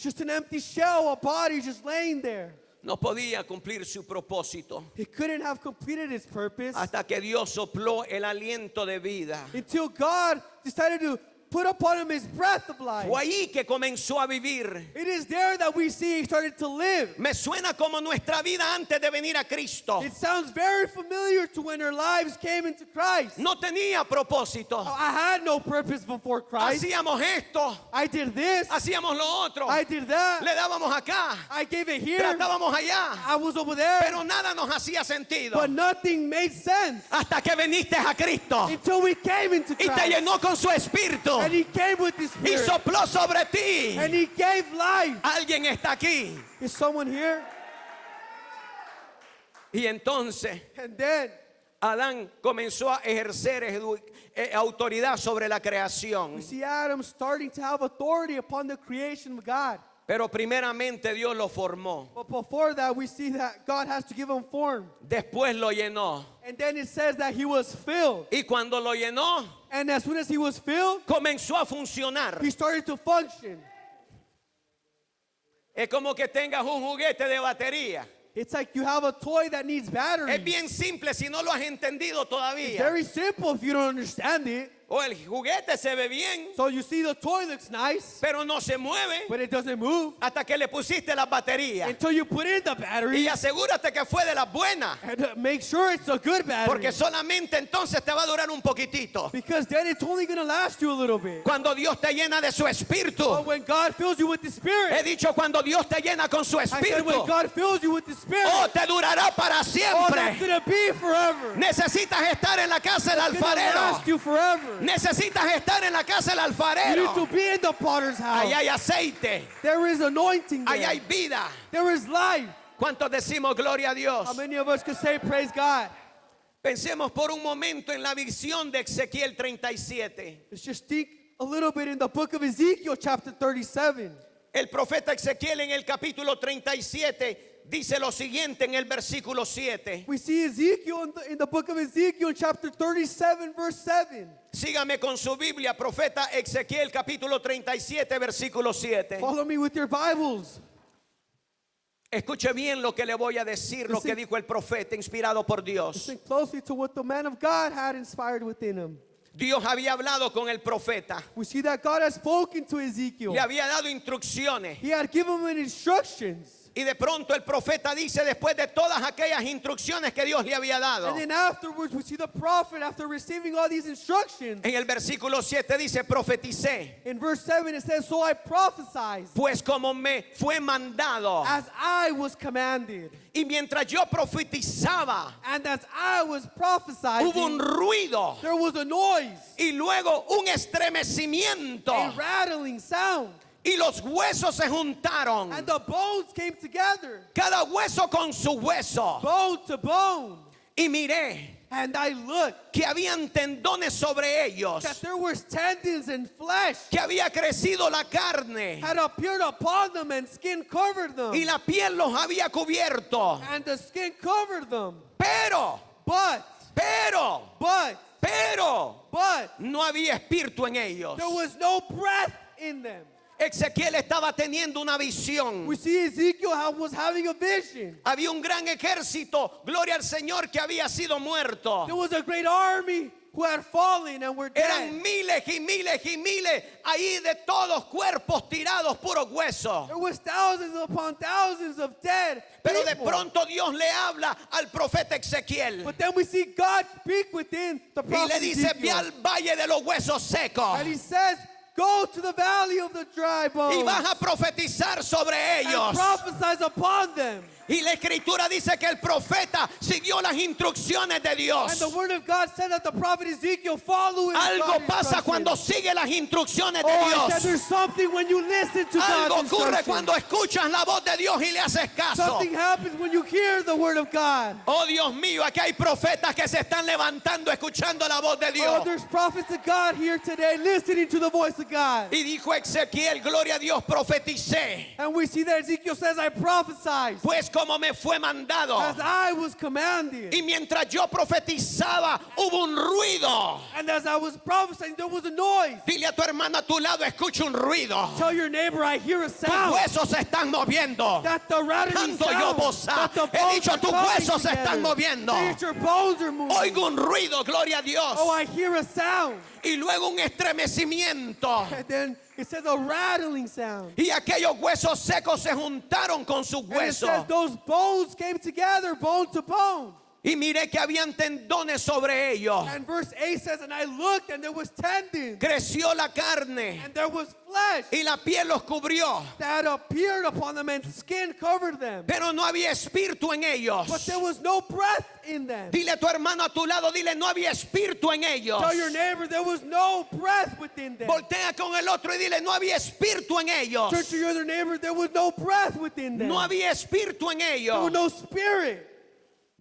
just an empty shell, a body just laying there. no podía cumplir su propósito He couldn't have completed his purpose hasta que Dios sopló el aliento de vida. until God decided to put upon him his breath of life. Fue ahí que comenzó a vivir. It is there that we see he started to live. Me suena como nuestra vida antes de venir a Cristo. It sounds very familiar to when our lives came into Christ. No tenía propósito. I had no purpose before Christ. Hacíamos esto, I did this. hacíamos lo otro, I did that. le dábamos acá, I gave it here. tratábamos allá, I was over there. pero nada nos hacía sentido But nothing made sense hasta que viniste a Cristo until we came into y te Christ. llenó con su espíritu And he came with his y spirit. sopló sobre ti. And he gave life. Alguien está aquí. Is someone here? Y entonces And then Adán comenzó a ejercer autoridad sobre la creación. we see Adam starting to have authority upon the creation of God. Pero primeramente Dios lo formó. But before that, we see that God has to give him form. Después lo llenó. And then it says that he was filled. Y cuando lo llenó, And as soon as he was filled, comenzó a funcionar. he started to function. Es como que tengas un juguete de batería. It's like you have a toy that needs batteries. Es bien simple si no lo has entendido It's todavía. very simple if you don't understand it. O el juguete se ve bien, So you see the toy looks nice, pero no se mueve but it doesn't move hasta que le pusiste las baterías. until you put in the battery. Y asegúrate que fue de las buenas, And make sure it's a good battery. porque solamente entonces te va a durar un poquitito. Because then it's only going to last you a little bit. Cuando Dios te llena de su But espíritu. when God fills you with the Spirit, He dicho cuando Dios te llena con su I said when espíritu. God fills you with the Spirit, Oh, te durará para oh, that's siempre. going to be forever. Necesitas estar en la casa del It's going to alfarero. last you forever. Necesitas estar en la casa del You need to alfarero. be in the potter's house. Ahí hay aceite. There is anointing Ahí there. hay vida. There is life. ¿Cuántos decimos gloria a Dios? How many of us could say praise God? Pensemos por un momento en la visión de Ezequiel 37. Let's just think a little bit in the book of Ezekiel chapter 37. El profeta Ezequiel en el capítulo 37 dice lo siguiente en el versículo 7. We see Ezekiel in the book of Ezekiel chapter 37 verse 7. Sígame con su Biblia, profeta Ezequiel capítulo 37 versículo 7. Follow me with your Bibles. Escuche bien lo que le voy a decir, lo que dijo el profeta inspirado por Dios. Listen closely to what the man of God had inspired within him. Dios había hablado con el profeta, We see that God has spoken to Ezekiel. le había dado instrucciones. He had given him instructions. Y de pronto el profeta dice, después de todas aquellas instrucciones que Dios le había dado, And then afterwards, we see the prophet, after receiving all these instructions, en el versículo 7 dice, profeticé, in verse 7 it says, so I prophesied pues como me fue mandado. as I was commanded. Y mientras yo profetizaba, And as I was prophesying, hubo un ruido there was a noise, y luego un estremecimiento. a rattling sound, Y los huesos se juntaron, and the bones came together, cada hueso con su hueso. bone to bone. Y miré And I looked que habían tendones sobre ellos, that there were tendons and flesh que había crecido la carne had appeared upon them, and skin covered them, y la piel los había cubierto. and the skin covered them. Pero But no había espíritu en ellos. there was no breath in them. Ezequiel estaba teniendo una visión. We see Ezekiel was having a vision. Había un gran ejército, gloria al Señor, que había sido muerto. There was a great army who had fallen and were dead. Eran miles y miles y miles ahí de todos cuerpos tirados, puros huesos. There was thousands upon thousands of dead Pero de people. pronto Dios le habla al profeta Ezequiel But then we see God speak within the y prophet le dice, ve Ezekiel. al valle de los huesos secos And he says, go to the valley of the dry bones y vas a profetizar sobre and ellos. prophesize upon them. Y la escritura dice que el profeta siguió las instrucciones de And Dios. the word of God said that the prophet Ezekiel followed Algo pasa cuando sigue las instrucciones de I said Dios. there's something when you listen to Algo God's ocurre instructions. cuando escuchas la voz de Dios y le haces caso. Something happens when you hear the word of God. Oh Dios mío, aquí hay profetas que se están levantando escuchando la voz de Oh, Dios. there's prophets of God here today listening to the voice of God. Y dijo Ezequiel, gloria a Dios, profeticé. And we see that Ezekiel says, I prophesied. Pues como me fue mandado. as I was commanded. Y mientras yo profetizaba, hubo un ruido. And as I was prophesying, there was a noise. Dile a tu hermano a tu lado, escucha un ruido. Tell your neighbor, I hear a Tus sound. huesos se están moviendo. That the rattling Ando yo sound. boza. That the He bones dicho, are tus coming huesos se están together. moviendo. Say that your bones are moving. Oigo un ruido, gloria a Dios. Oh, I hear a sound. Y luego un estremecimiento. And then it says a rattling sound. Y aquellos huesos secos se juntaron con sus And it says huesos. those bones came together, bone to bone. Y miré que habían tendones sobre ellos. And verse 8 says, and I looked, and there was tendons, Creció la carne and there was flesh y la piel los cubrió. that appeared upon them, and skin covered them. Pero no había espíritu en ellos. But there was no breath in them. Dile a tu hermano a tu lado, dile, no había espíritu en ellos. Tell your neighbor there was no breath within them. Voltea con el otro y dile, no había espíritu en ellos. Turn to your other neighbor, there was no breath within them. No había espíritu en There ellos. was no spirit.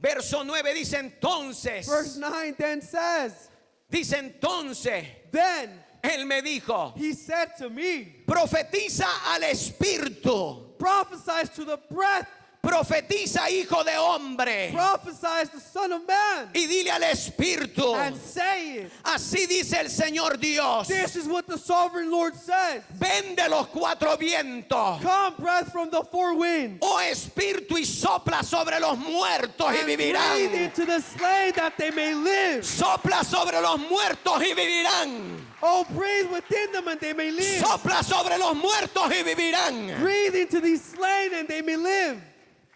Verso 9 dice entonces. Verse 9 then says, Dice entonces. then Él me dijo, he said to me, profetiza al espíritu. prophesies to the breath, Profetiza, hijo de hombre. prophesies the Son of Man, Y dile al espíritu. and say it. Así dice el Señor Dios. This is what the sovereign Lord says. Ven de los cuatro vientos. Come, breath from the four winds, Oh espíritu, y sopla sobre los muertos y and breathe vivirán. into the slain that they may live. Sopla sobre los muertos y vivirán. Oh, breathe within them and they may live. Sopla sobre los muertos y vivirán. Breathe into these slain and they may live.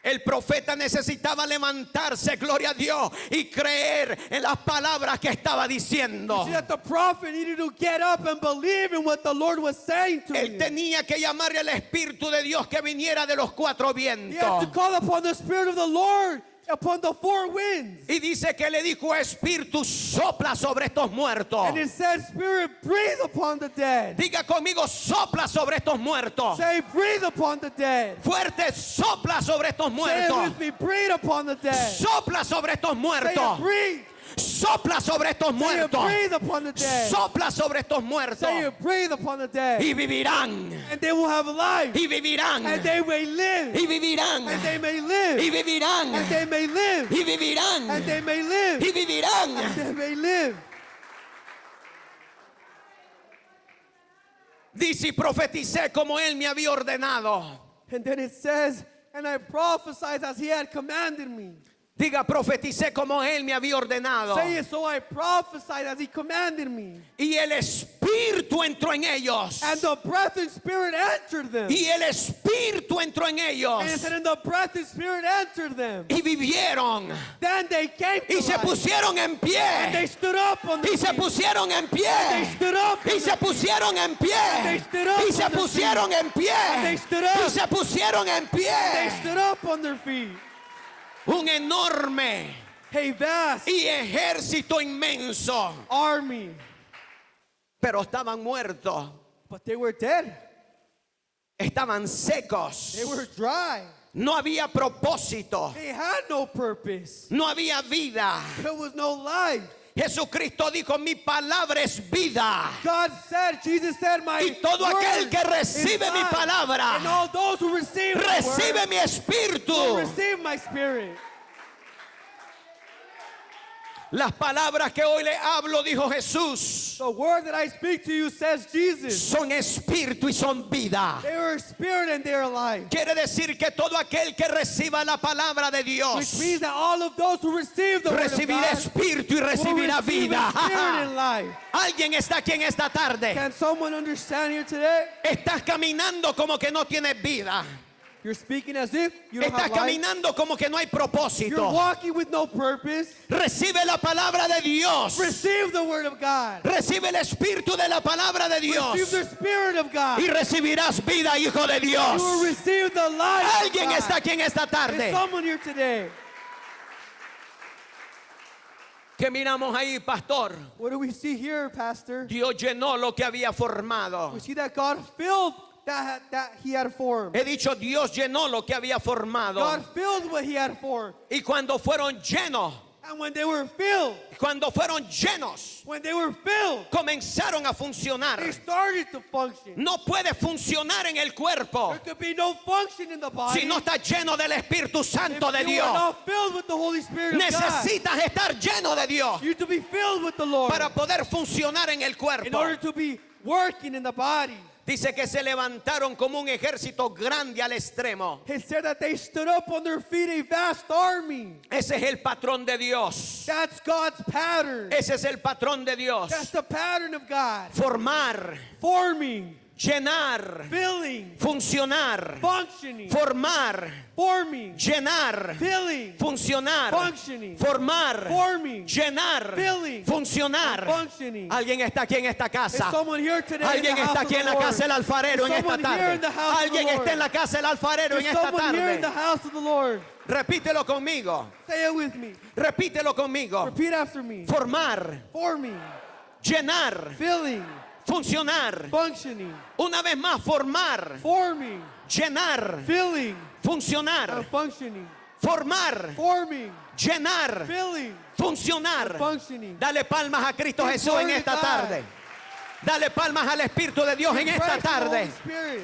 El profeta necesitaba levantarse, gloria a Dios, y creer en las palabras que estaba diciendo. See that the prophet needed to get up and believe in what the Lord was saying to Él him. tenía que llamarle al Espíritu de Dios que viniera de los cuatro He had to vientos. call upon the Spirit of the Lord upon the four winds. Y dice que le dijo, Espíritu, sopla sobre estos muertos. And it said, Spirit, breathe upon the dead. Diga conmigo, sopla sobre estos muertos. Say, breathe upon the dead. Fuerte, sopla sobre estos Say it muertos. with me, breathe upon the dead. Sopla sobre estos Say muertos. it, breathe. Sopla sobre estos Say it, muertos. breathe upon the dead. Sopla sobre estos muertos. Say it, breathe upon the dead. Y vivirán. And they will have life. Y vivirán. And they may live. Y vivirán. And they may live. Y vivirán. And they may live. Y vivirán. And they may live. Y vivirán. And they may live. Dice, y profeticé como él me había ordenado. And then it says, and I prophesied as he had commanded me. Diga, profeticé como él me había ordenado. Say it, so I prophesied as he commanded me. Y el Espíritu entró en ellos. And the breath and spirit entered them. Y el Espíritu entró en ellos. And it said, and the breath and spirit entered them. Y vivieron. Then they came to Y se life. pusieron en And they pie. stood up on Y their se feet. pusieron en They pie. stood up. Y se pusieron en pie. Y se pusieron en pie. Y se pusieron en They pie. stood up on their feet. Un enorme A vast y ejército inmenso. army. Pero estaban muertos. But they were dead. Estaban secos. They were dry. No había propósito. They had no purpose. No había vida. There was no life. Jesucristo dijo, mi palabra es vida. God said, Jesus said, my Y todo aquel word que is recibe mi life. palabra, And all those who receive my recibe word mi will espíritu. receive my spirit. Las palabras que hoy le hablo, dijo Jesús, The word that I speak to you, says Jesus. son espíritu y son vida. They are spirit and they are life. Quiere decir que todo aquel que reciba la palabra de Which Dios means that all of those who receive the word of recibirá God espíritu y will recibirá receive vida. spirit and life. Alguien está aquí en esta tarde. Can someone understand here today? Estás caminando como que no tienes vida. You're speaking as if you don't Estás have life. caminando como que no hay You're propósito. walking with no purpose. Recibe la palabra de Dios. Receive the word of God. Recibe el espíritu de la palabra de Receive Dios. the spirit of God. Y recibirás vida, hijo de You will Dios. receive the life of Alguien God. está aquí en esta There's tarde. someone here today. ¿Qué miramos ahí, pastor? What do we see here, Pastor? Dios llenó lo que había formado. We see that God filled that he had formed. He dicho, Dios llenó lo que había formado. God filled what he had formed. Y cuando fueron llenos, And when they were filled, cuando fueron llenos, when they were filled, comenzaron a funcionar. they started to function. No puede funcionar en el cuerpo There could be no function in the body si no está lleno del Espíritu if Santo de you Dios. are not filled with the Holy Spirit of God. Necesitas estar lleno de Dios You to be filled with the Lord para poder funcionar en el in cuerpo. order to be working in the body. Dice que se levantaron como un ejército grande al extremo. It said that they stood up on their feet, a vast army. Ese es el patrón de Dios. That's God's pattern. Ese es el patrón de Dios. That's the pattern of God. Formar, Forming, llenar, filling, funcionar, functioning, formar, forming, llenar, filling, funcionar, functioning, formar, forming, llenar, filling, funcionar. functioning. Alguien está aquí en esta Is casa. someone here today Alguien in the house está of aquí the en la Lord? casa del alfarero Is en esta someone here in the tarde. house of the Alguien Lord? está en la casa del alfarero en Is esta someone here in the tarde. house of the Lord? Repítelo conmigo. Say it with me. Repítelo conmigo. Repeat after me. Formar, Forming, llenar, filling, funcionar. functioning, Una vez más, formar, forming, llenar, filling, funcionar. and functioning. Formar, Forming, llenar, filling, funcionar. functioning. Dale palmas a Cristo Give Jesús en glory to esta God. tarde. Dale palmas al Espíritu de Dios en Give esta praise to the Holy tarde. Spirit.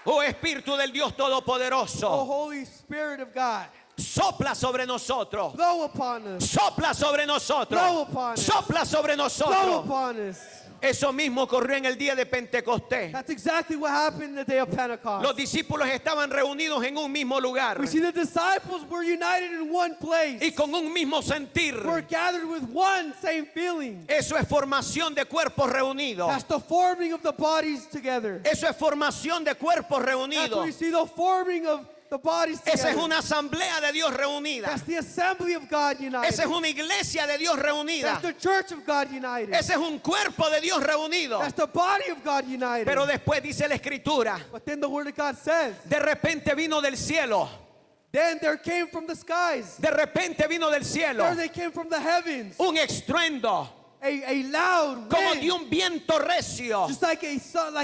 Oh Espíritu del Dios O Todopoderoso, Holy Spirit of God, sopla sobre nosotros. blow upon us. Sopla sobre nosotros. Blow upon us. Sopla sobre Blow nosotros. upon us. Eso mismo ocurrió en el día de Pentecostés. That's exactly what happened the day of Pentecost. Los discípulos estaban reunidos en un mismo lugar We see the disciples were united in one place. y con un mismo sentir. We're gathered with one same feeling. Eso es formación de cuerpos reunidos. That's the forming of the bodies together. Eso es formación de cuerpos That's reunidos. where we see the forming of the bodies Esa es together. una asamblea de Dios reunida. That's the assembly of God united. Esa es una iglesia de Dios reunida. That's the church of God united. Ese es un cuerpo de Dios reunido. That's the body of God united. Pero después dice la escritura, But then the word of God says, de repente vino del cielo. then there came from the skies, De repente vino del cielo there they came from the heavens, un estruendo a loud como wind, de un viento recio just like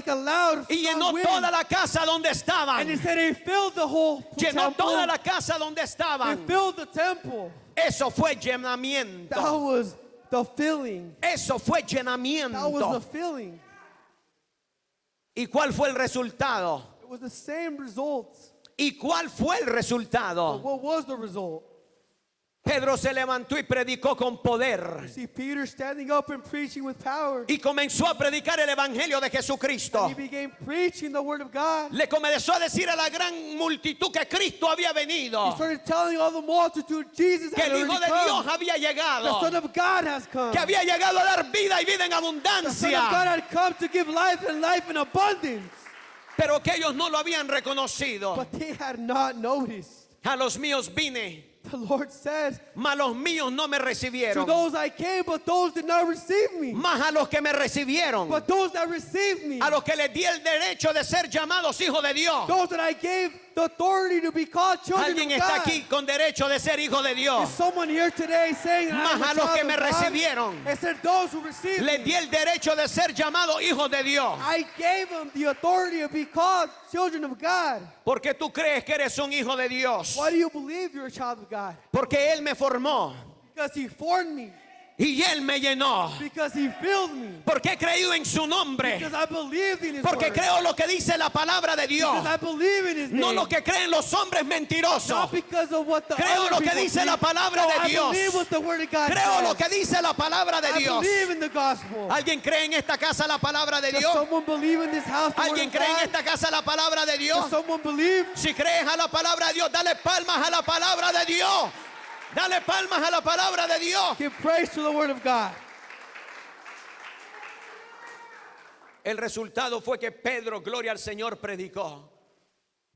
a loud y strong llenó wind. toda la casa donde And estaban. it said it filled the whole Llenó temple. toda la casa donde It estaban. filled the temple. Eso fue That llenamiento. was the filling. Eso fue That was the llenamiento. filling. ¿Y cuál fue el resultado? It was the same results. ¿Y cuál fue el But resultado? what was the result? Pedro se levantó y predicó con poder. See Peter standing up and preaching with power. Y comenzó a predicar el evangelio de Jesucristo. He began preaching the word of God. Le comenzó a decir a la gran multitud que Cristo había He venido, started telling all the multitude Jesus que had el Hijo already de Dios come. había The llegado, Son of God has come. que había llegado a dar vida y vida en The Son of God abundancia, had come to give life and life in abundance. pero que ellos no lo habían reconocido. But they had not noticed. A los míos vine, The Lord says, mas los míos no me to recibieron. those I came, but those did not receive me. Más a los que me recibieron, But those that received me, a los que les di el derecho de ser llamados hijos de Dios. those that I gave the authority to be called children Alguien of está God. aquí con derecho de ser hijo de Dios. Is someone here today saying that I'm Más a a los child que of me God? recibieron, It said those who received les me. di el derecho de ser llamados hijos de Dios. I gave them the authority to be called children of God. Porque tú crees que eres un hijo de Dios. Why do you believe you're a child of God? Porque Él me formó Because He formed me. y Él me llenó. Because He filled me. Porque he creído en su nombre. Because I believed in His Porque word. creo lo que dice la palabra de Dios. Because I believe in His No name. lo que creen los hombres mentirosos. Not because of what the Creo other lo que people dice think. la palabra No, de I Dios. believe what the word of God Creo says. lo que dice la palabra de I Dios. believe in the gospel. ¿Alguien cree en esta casa la palabra de Does Dios? someone believe in this house the word ¿Alguien of cree en God? esta casa la palabra de Dios? Does someone believe? Si crees a la palabra de Dios, dale palmas a la palabra de Dios. Dale palmas a la palabra de Dios. Give praise to the word of God. El resultado fue que Pedro, gloria al Señor, predicó.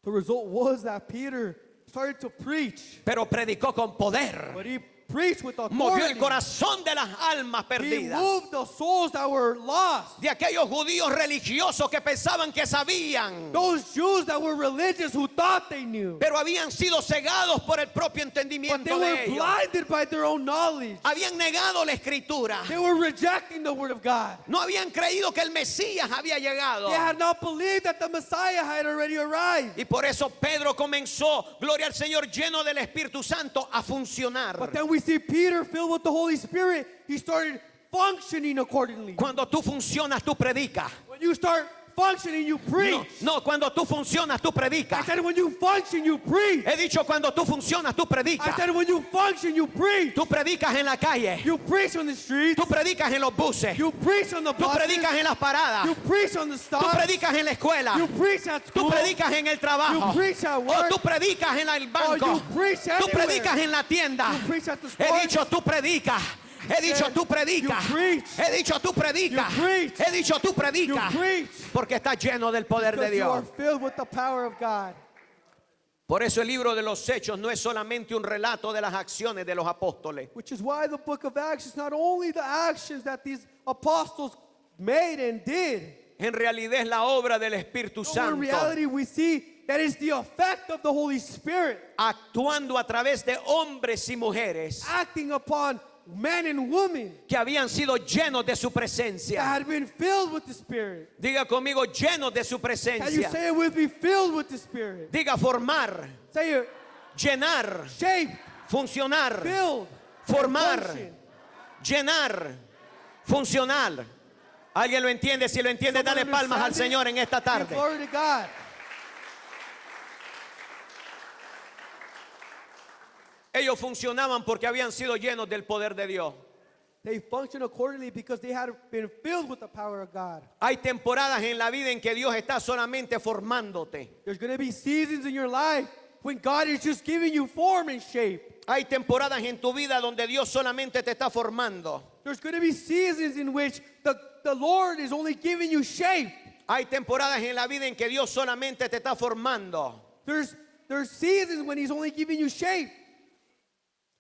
The result was that Peter started to preach, Pero predicó con poder. but he preached with Movió el authority. corazón de las almas He perdidas. moved the souls that were lost. De aquellos judíos religiosos que pensaban que sabían, Those Jews that were religious who thought they knew. pero habían sido cegados por el propio But they entendimiento were de ellos. blinded by their own knowledge. Habían negado la escritura. They were rejecting the word of God. No habían creído que el Mesías había llegado. They had not believed that the Messiah had already arrived. Y por eso Pedro comenzó, gloria al Señor, lleno del Espíritu Santo, a funcionar. But then we see Peter filled with the Holy Spirit. He started functioning accordingly. Cuando tú funcionas, tú predicas. When you start functioning, you preach. No, cuando tú funcionas, tú I predicas. said when you function, you preach. He dicho, cuando tú funcionas, tú I predicas. said when you function, you preach. Tú predicas en la calle. You preach on the streets. Tú predicas en los buses. You preach on the Tú buses. predicas en las paradas. You preach on the Tú stops. predicas en la escuela. You preach at Tú school. predicas en el trabajo. You preach at O work. tú predicas en el banco. you preach Tú anywhere. predicas en la tienda. You preach at the He store. dicho, tú predicas. He dicho, tú predicas. You preach. He dicho, tú predicas. You preach. He dicho, tú You predicas. preach. Porque está lleno del poder de Because you are Dios. filled with the power of God. Por eso el libro de los Hechos no es solamente un relato de las acciones de los apóstoles. Which is why the book of Acts is not only the actions that these apostles made and did. En realidad es la obra del Espíritu No, in Santo reality, we see that is the effect of the Holy Spirit actuando a través de hombres y mujeres acting upon men and women que habían sido llenos de su that presencia. had been filled with the Spirit. Diga conmigo, llenos de su Can you presencia. say it with me? Filled with the Spirit. Diga formar, Say it. llenar, Shaped, funcionar, filled, formar, function. llenar, funcionar. ¿Alguien lo entiende? Si lo entiende, Someone dale palmas al understand it? Señor en esta Give tarde. glory to God. Ellos funcionaban porque habían sido llenos del poder de Dios. They functioned accordingly because they had been filled with the power of God. Hay temporadas en la vida en que Dios está solamente formándote. There's going to be seasons in your life when God is just giving you form and shape. Hay temporadas en tu vida donde Dios solamente te está formando. There's going to be seasons in which the Lord is only giving you shape. Hay temporadas en la vida en que Dios solamente te está formando. There's seasons when He's only giving you shape.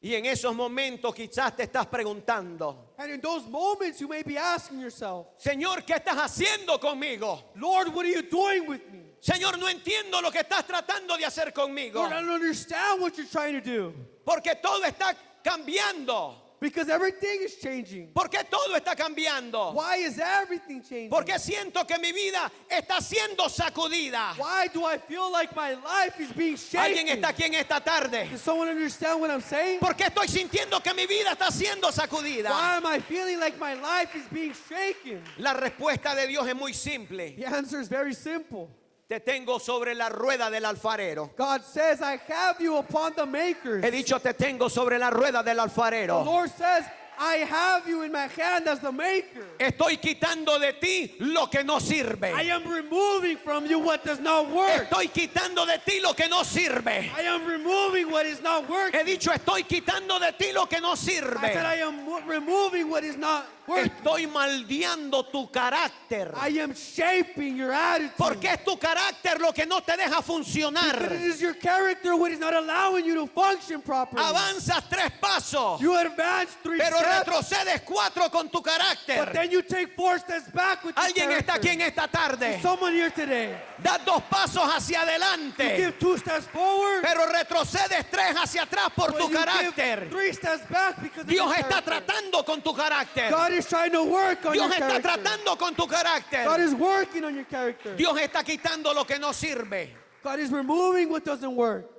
Y en esos momentos quizás te estás preguntando, And in those moments, you may be asking yourself, Señor, ¿qué estás haciendo conmigo? Lord, what are you doing with me? Señor, no entiendo lo que estás tratando de hacer conmigo. Lord, I don't understand what you're trying to do. Porque todo está cambiando. Because everything is changing. ¿Por qué todo está cambiando? Why is everything changing? Porque siento que mi vida está siendo sacudida. Why do I feel like my life is being ¿Alguien shaken? está aquí en esta tarde? Does someone understand what I'm saying? ¿Por qué estoy sintiendo que mi vida está siendo sacudida? Why am I feeling like my life is being shaken? La respuesta de Dios es muy simple. The answer is very simple. Te tengo sobre la rueda del alfarero. God says, I have you upon the makers. He dicho, te tengo sobre la rueda del The alfarero. Lord says, I have you in my hand as the maker. Estoy quitando de ti lo que no I sirve. am removing from you what does not work. Estoy quitando de ti lo que no sirve. I am removing what is not working. He dicho, estoy quitando de ti lo que no I said, sirve. I am removing what is not working. Estoy moldeando tu carácter. I am shaping your attitude. Porque es tu carácter lo que no te deja But it funcionar. is your character what is not allowing you to function properly. Avanzas 3 pasos, You advance 3 pero steps, retrocedes 4 con tu but carácter. then you take 4 steps back with your Alguien está aquí character. en esta tarde. Someone here today. Das 2 pasos hacia You adelante, give 2 steps forward, pero retrocedes 3 hacia atrás por but tu you give carácter. 3 steps back because of Dios your está character. tratando con tu carácter. God is trying to work on Dios your está character. tratando con tu God carácter. is working on your character. Dios está quitando lo que no sirve. God is removing what doesn't work.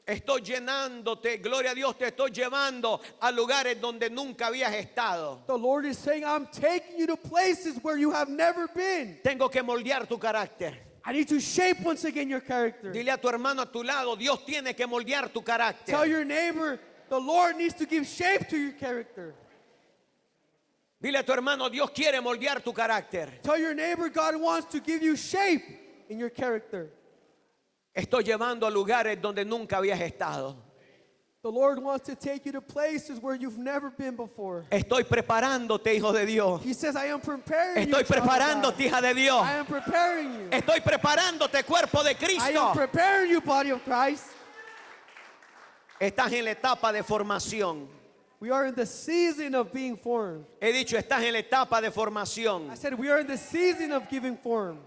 Estoy llenándote, gloria a Dios, te estoy llevando a lugares donde nunca habías estado. The Lord is saying, I'm taking you to places where you have never been. Tengo que moldear tu carácter. I need to shape once again your character. Dile a tu hermano a tu lado, Dios tiene que moldear tu Tell carácter. your neighbor, the Lord needs to give shape to your character. Dile a tu hermano, Dios quiere moldear tu carácter. Tell your neighbor, God wants to give you shape in your character. Estoy llevando a lugares donde nunca habías estado. The Lord wants to take you to places where you've never been before. Estoy preparándote, hijo de Dios. He says, I am preparing you. Estoy child of God. preparándote, hija de Dios. I am preparing you. Estoy preparándote, cuerpo de I am Cristo. preparing you, body of Christ. Estás en la etapa de formación. We are in the season of being formed. He dicho, estás en la etapa de formación. I said we are in the season of giving form.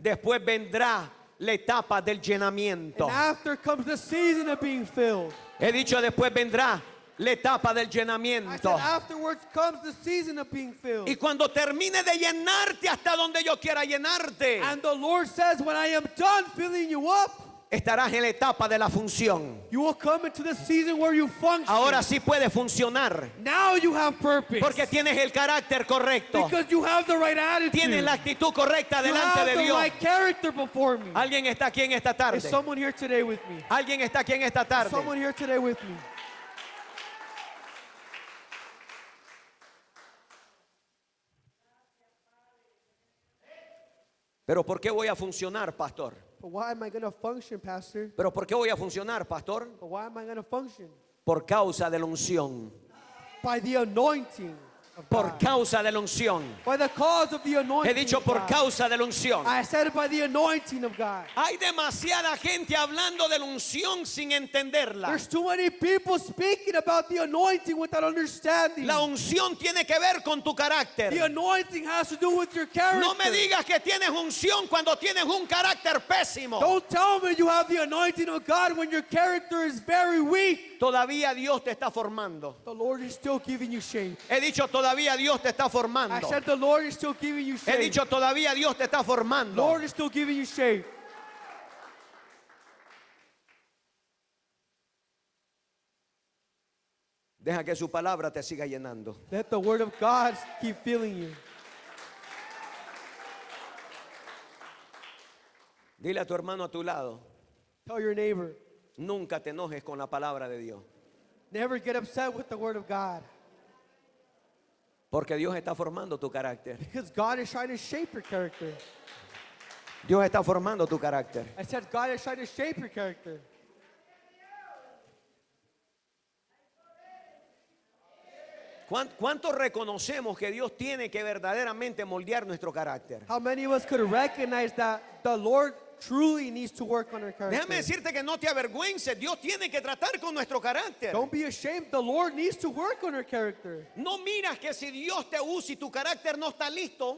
Después vendrá la etapa del llenamiento. And after comes the season of being filled. He dicho, después vendrá la etapa del I said llenamiento. afterwards comes the season of being filled. Y cuando termine de llenarte hasta donde yo quiera llenarte, And the Lord says, when I am done filling you up, estarás en la etapa de la función. you will come into the season where you function. Ahora sí puedes funcionar Now you have purpose. porque tienes el carácter correcto. Because you have the right attitude. Tienes la actitud correcta you delante have de the Dios. right character before me. Alguien está aquí en esta tarde. Is someone here today with me? Alguien está aquí en esta Is tarde. someone here today with me? Pero ¿por qué voy a funcionar, pastor? But why am I going to function, Pastor? Pero ¿por qué voy a funcionar, pastor? But why am I going to function? Por causa de la unción. By the anointing of Por God. causa de la unción. By the cause of the anointing He dicho of por God. causa de la unción. I said it by the anointing of God. Hay demasiada gente hablando de la unción sin entenderla. There's too many people speaking about the anointing without understanding. La unción tiene que ver con tu The carácter. anointing has to do with your character. No me digas que tienes unción cuando tienes un carácter pésimo. Don't tell me you have the anointing of God when your character is very weak. Todavía Dios te está formando. The Lord is still giving you shape. He dicho todavía Dios te está I formando. said the Lord is still giving you He shape. dicho todavía Dios te está formando. Lord is still giving you shape. Deja que su palabra te siga llenando. Let the word of God keep filling you. Dile a tu hermano a tu lado, Tell your neighbor, nunca te enojes con la palabra de Dios. never get upset with the word of God. Porque Dios está formando tu carácter. Because God is trying to shape your character. Dios está formando tu carácter. I said God is trying to shape your character. ¿Cuántos reconocemos que Dios tiene que verdaderamente moldear nuestro carácter? How many of us could recognize that the Lord truly needs to work on our character? Déjame decirte que no te avergüences. Dios tiene que tratar con nuestro carácter. Don't be ashamed. The Lord needs to work on our character. No miras que si Dios te usa y tu carácter no está listo,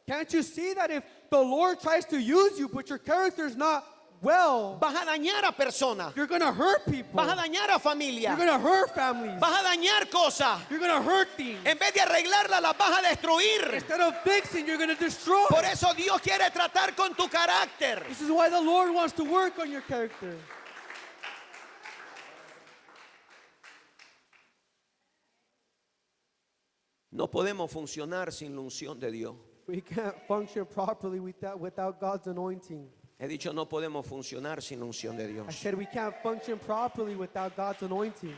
Can't you see that if the Lord tries to use you, but your character is not well, vas a dañar a personas, you're going to hurt people. vas a dañar a familia, You're going to hurt families. vas a dañar cosas. You're going to hurt things. En vez de arreglarlas, las vas a destruir. Instead of fixing, you're going to destroy. Por eso Dios quiere tratar con tu carácter. This is why the Lord wants to work on your character. No podemos funcionar sin la unción de Dios. We can't function properly without God's anointing. He dicho, no podemos funcionar sin la unción de I Dios. said we can't function properly without God's anointing.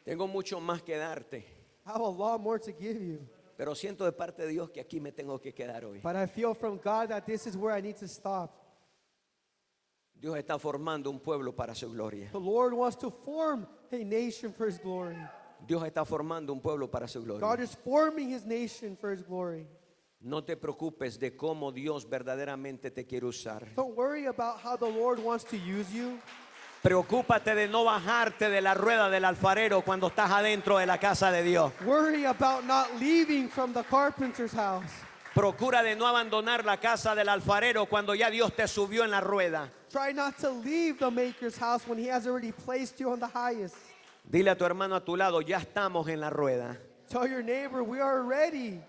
Tengo mucho más que darte, I have a lot more to give you. pero siento de parte de Dios que aquí me tengo que quedar hoy. But I feel from God that this is where I need to stop. Dios está formando un pueblo para su gloria. The Lord wants to form a nation for His glory. Dios está formando un pueblo para su God gloria. is forming His nation for His glory. No te preocupes de cómo Dios verdaderamente te quiere usar. Don't worry about how the Lord wants to use you. Preocúpate de no bajarte de la rueda del alfarero cuando estás adentro de la casa de Dios. Worry about not leaving from the carpenter's house. Procura de no abandonar la casa del alfarero cuando ya Dios te subió en la rueda. Try not to leave the maker's house when He has already placed you on the highest. Dile a tu hermano a tu lado, ya estamos en la rueda. Tell your neighbor, we are ready.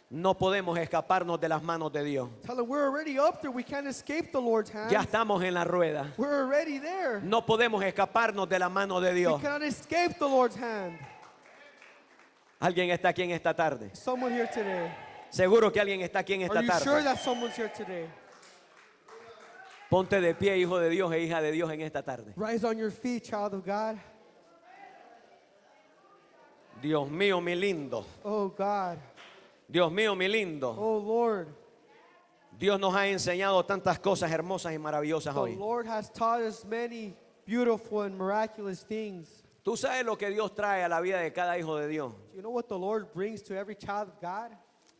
No podemos escaparnos de las manos de Dios. Tell him we're already up there. We can't escape the Lord's hand. Ya estamos en la rueda. We're already there. No podemos escaparnos de la mano de We Dios. cannot escape the Lord's hand. ¿Alguien está aquí en esta tarde? Someone here today. Seguro que alguien está aquí en Are esta you sure tarde. that someone's here today? Ponte de pie, hijo de Dios e hija de Dios, en esta tarde. Rise on your feet, child of God. Dios mío, mi lindo. Oh God. Dios mío, mi lindo. Oh Lord. Dios nos ha enseñado tantas cosas hermosas y maravillosas The hoy. Lord has taught us many beautiful and miraculous things. Tú sabes lo que Dios trae a la vida de cada hijo de Dios. Do you know what the Lord brings to every child of God?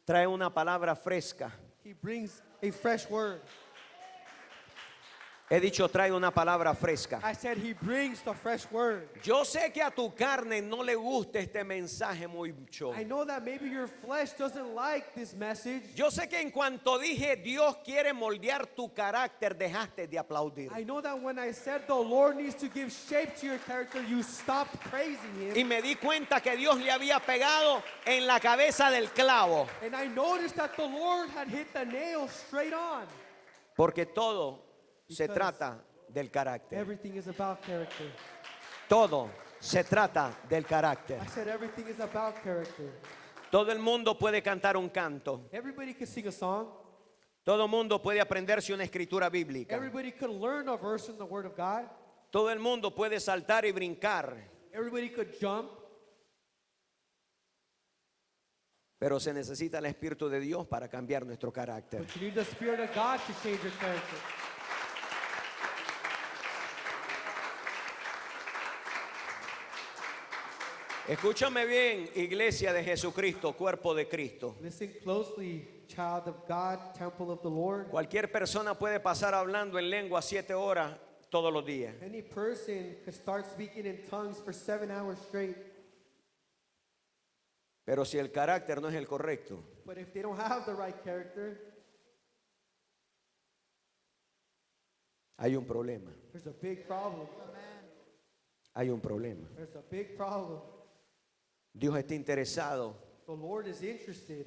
Trae una palabra fresca. He brings a fresh word. He dicho, trae una palabra fresca. I said he brings the fresh word. Yo sé que a tu carne no le gusta este mensaje mucho. I know that maybe your flesh doesn't like this message. Yo sé que en cuanto dije Dios quiere moldear tu carácter, dejaste de aplaudir. I know that when I said the Lord needs to give shape to your character, you stopped praising him. Y me di cuenta que Dios le había pegado en la cabeza del clavo. And I noticed that the Lord had hit the nail straight on. Porque todo se Because trata del carácter. Everything is about character. Todo se trata del carácter. I said everything is about character. Todo el mundo puede cantar un canto. Everybody can sing a song. Todo el mundo puede aprenderse una escritura bíblica. Everybody could learn a verse in the Word of God. Todo el mundo puede saltar y brincar. Everybody could jump. Pero se necesita el Espíritu de Dios para cambiar nuestro carácter. But you need the Spirit of God to change your character. Escúchame bien, iglesia de Jesucristo, cuerpo de Cristo. Listen closely, child of God, temple of the Lord. Cualquier persona puede pasar hablando en lengua 7 horas todos los días. Any person could start speaking in tongues for 7 hours straight. Pero si el carácter no es el correcto, But if they don't have the right character, hay un problema. there's a big problem. Hay un problema. There's a big problem. Dios está interesado The Lord is interested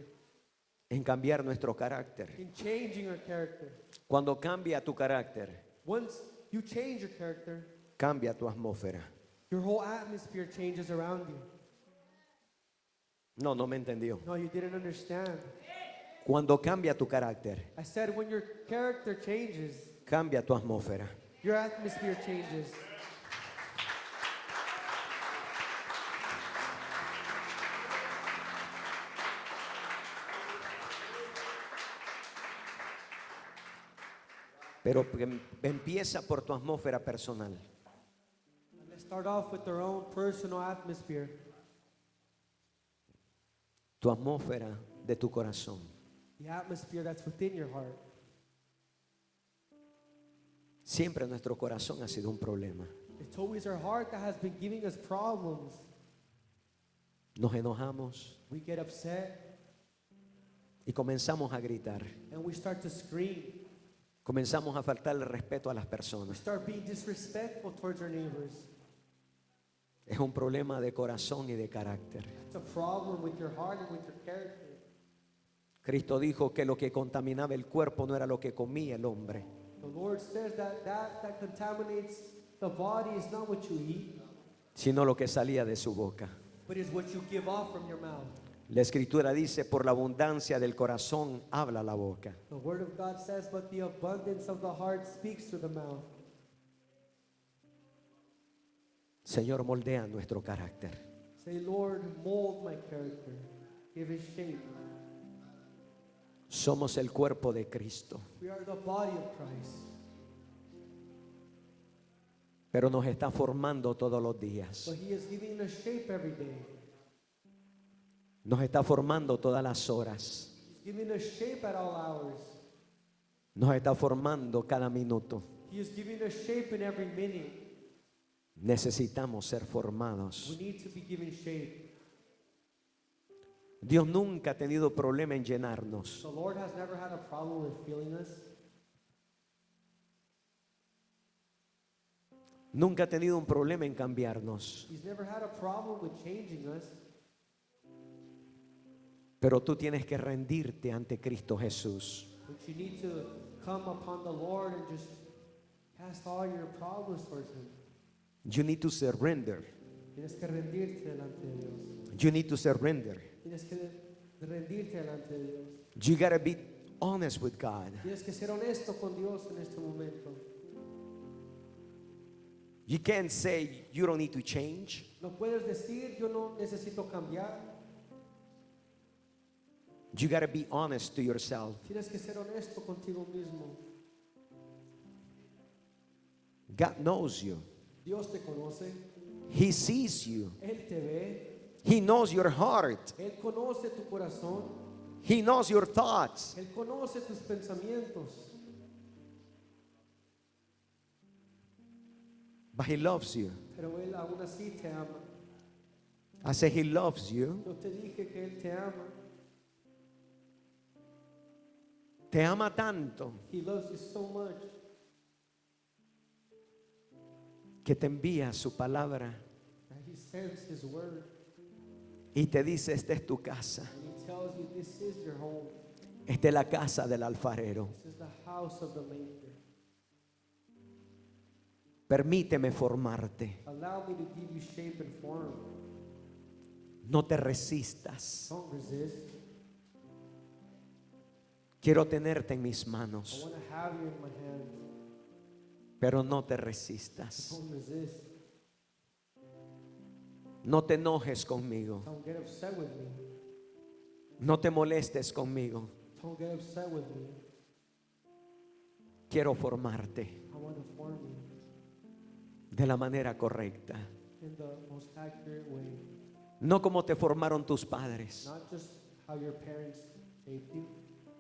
en cambiar nuestro carácter. in changing our character. Cuando cambia tu carácter, Once you change your character, cambia tu atmósfera. your whole atmosphere changes around you. No me entendió. No, you didn't understand. Cuando cambia tu carácter, I said when your character changes, cambia tu atmósfera. your atmosphere changes. Pero empieza por tu atmósfera personal. Let's start off with their own personal atmosphere. Tu atmósfera de tu corazón. The atmosphere that's within your heart. Siempre nuestro corazón ha sido un problema. It's always our heart that has been giving us problems. Nos enojamos We get upset y comenzamos a gritar. and we start to scream. Comenzamos a faltarle respeto a las We personas. start being disrespectful towards our neighbors. Es un problema de corazón y de carácter. It's a problem with your heart and with your character. Cristo dijo que lo que contaminaba el cuerpo no era lo que comía el hombre, The Lord says that contaminates the body is not what you eat, sino lo que salía de su boca. but is what you give off from your mouth. La escritura dice, por la abundancia del corazón habla la boca. The Word of God says, but the abundance of the heart speaks through the mouth. Señor, moldea nuestro carácter. Say, Lord, mold my character. Give it shape. Somos el cuerpo de Cristo, We are the body of Christ. pero nos está formando todos los días. But He is giving us shape every day. Nos está formando todas las horas. He's giving us shape at all hours. Nos está formando cada minuto. He is giving us shape in every minute. Necesitamos ser We formados. need to be given shape. Dios nunca ha tenido problema en llenarnos. The Lord has never had a problem with filling us. Nunca ha tenido un problema en cambiarnos. He's never had a problem with changing us. Pero tú tienes que rendirte ante Cristo Jesús. But you need to come upon the Lord and just cast all your problems towards Him. You need to surrender. Tienes que rendirte delante de Dios. You need to surrender. Tienes que rendirte delante de Dios. You gotta be honest with God. Tienes que ser honesto con Dios en este momento. You can't say you don't need to change. No puedes decir, yo no necesito cambiar. You gotta be honest to yourself. Tienes que ser honesto contigo mismo. God knows you. Dios te conoce. He sees you. Él te ve. He knows your heart. Él conoce tu corazón. He knows your thoughts. Él conoce tus pensamientos. But he loves you. Pero Él aún así te ama. I say he loves you. Yo te dije que Él te ama. Te ama tanto He loves you so much que te envía su palabra that He sends His word y te dice, esta es tu casa. and He tells you this is your home. Esta es la casa del alfarero. This is the house of the maker. Permíteme formarte. Allow me to give you shape and form. No te resistas. Don't resist. Quiero tenerte en mis I manos, want to have you in my hands. pero no te resistas. Don't resist. No te enojes conmigo. Don't get upset with me. No te molestes conmigo. Don't get upset with me. Quiero formarte I want to form you de la manera correcta. in the most accurate way. No como te formaron tus padres. Not just how your parents shaped you,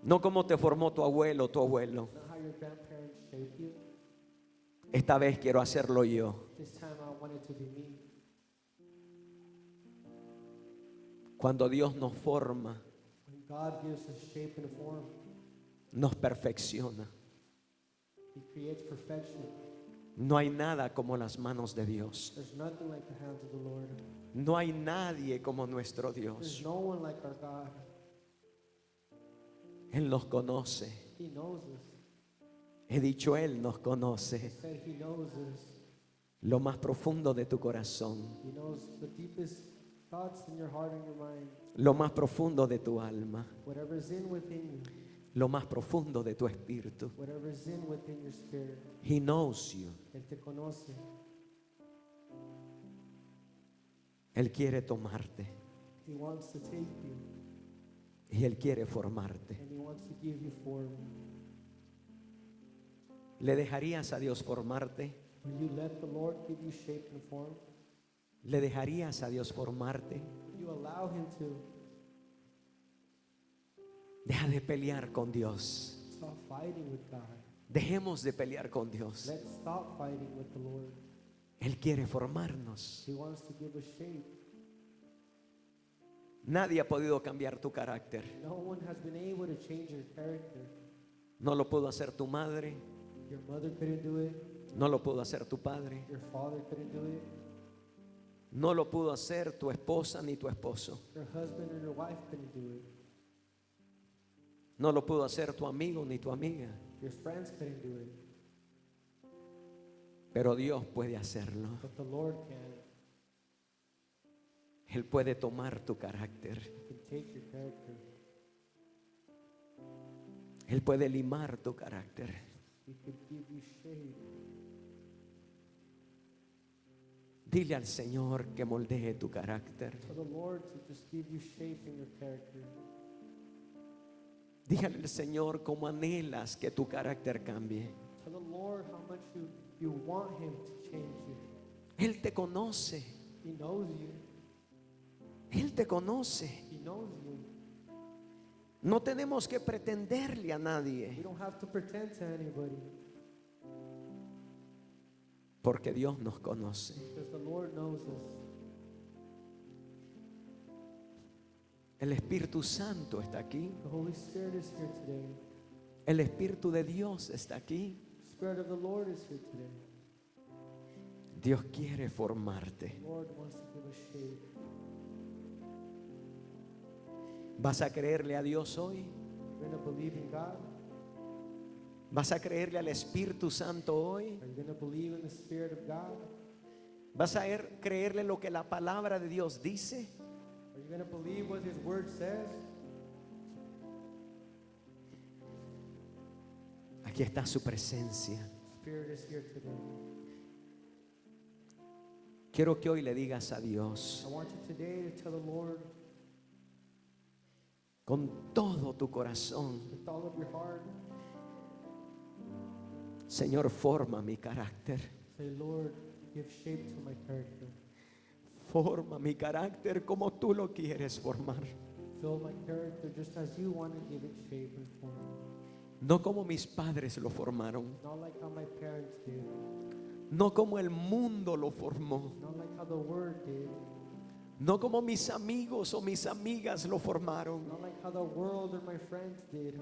No como te formó tu abuelo o tu abuelo. not how your grandparents shaped you. Esta vez quiero hacerlo yo. This time I want it to be me. Cuando Dios nos forma, When God gives us shape and form, nos perfecciona. He creates perfection. No hay nada como las manos de Dios. There's nothing like the hands of the Lord. No hay nadie como nuestro There's Dios. no one like our God. Él nos conoce. He knows us. He dicho, Él nos He conoce said He knows us. lo más profundo de tu corazón, He knows the deepest thoughts in your heart and your mind. lo más profundo de tu alma, Whatever's in within you, lo más profundo de tu espíritu. whatever's in within your spirit, He knows you. Él te conoce. Él quiere tomarte He wants to take you y Él quiere formarte. and He wants to give you form. ¿Le dejarías a Dios formarte? Will you let the Lord give you shape and form? ¿Le dejarías a Dios formarte? Will you allow Him to? Deja de pelear con Dios. Stop fighting with God. Dejemos de pelear con Dios. Let's stop fighting with the Lord. Él quiere formarnos. He wants to give us shape. Nadie ha podido cambiar tu carácter. No one has been able to change your character. No lo pudo hacer tu madre, Your mother couldn't do it. no lo pudo hacer tu padre, Your father couldn't do it. no lo pudo hacer tu esposa ni tu esposo, Your husband or your wife couldn't do it. no lo pudo hacer tu amigo ni tu amiga, Your friends couldn't do it. pero Dios puede hacerlo. But the Lord can. Él puede tomar tu carácter, He can take your character. Él puede limar tu carácter. He can give you shape. Dile al Señor que moldee tu carácter. For the Lord to just give you shape in your character. Dígale al Señor cómo anhelas que tu carácter cambie. Tell the Lord how much you want Him to change you. Él te conoce, He knows you. Él te conoce. He knows you. No tenemos que pretenderle a We nadie, don't have to pretend to anybody porque Dios nos conoce. because the Lord knows us. El Espíritu Santo está aquí. The Holy Spirit is here today. El Espíritu de Dios está aquí. The Spirit of the Lord is here today. Dios quiere formarte. The Lord wants to give us shape. ¿Vas a creerle a Dios hoy? You're going to believe in God? ¿Vas a creerle al Espíritu Santo hoy? Are you going to believe in the Spirit of God? ¿Vas a creerle lo que la palabra de Dios dice? Are you going to believe what His Word says? Aquí está su presencia. Spirit is here today. Quiero que hoy le digas a Dios I want you today to tell the Lord con todo tu corazón: with all of your heart, Señor, forma mi carácter. say, Lord, give shape to my character. Forma mi carácter como tú lo quieres formar. Fill my character just as you want to give it shape and form. No como mis padres lo formaron, Not like how my parents did. no como el mundo lo formó, not like how the world did, no como mis amigos o mis amigas lo formaron. not like how the world or my friends did.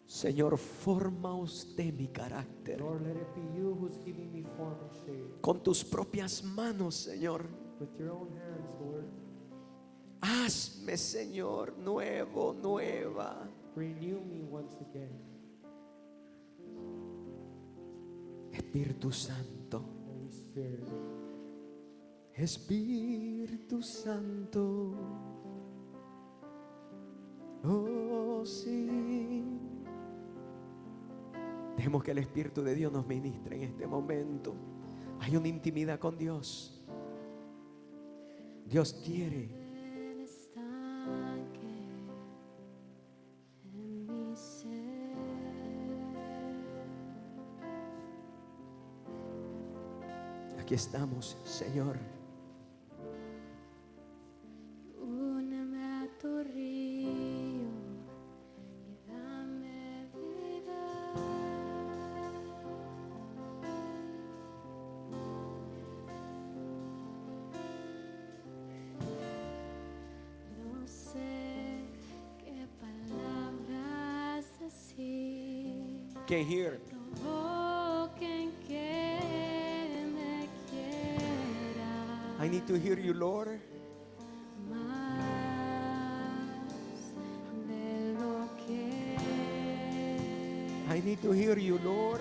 Señor, forma usted mi carácter Lord, let it be you who's giving me form and shape. con tus propias manos, Señor. With your own hands, Lord. Hazme, Señor, nuevo, nueva. Renew me once again. Espíritu Santo, Holy Spirit. Espíritu Santo. Oh, sí. Dejemos que el Espíritu de Dios nos ministre en este momento. Hay una intimidad con Dios. Dios quiere. Estanque en mi ser. Aquí estamos, Señor. Úneme a tu río y dame vida. No sé qué palabras decir Can't hear. provoquen que me quiera I need to hear you, Lord. más de lo que I need to hear you, Lord.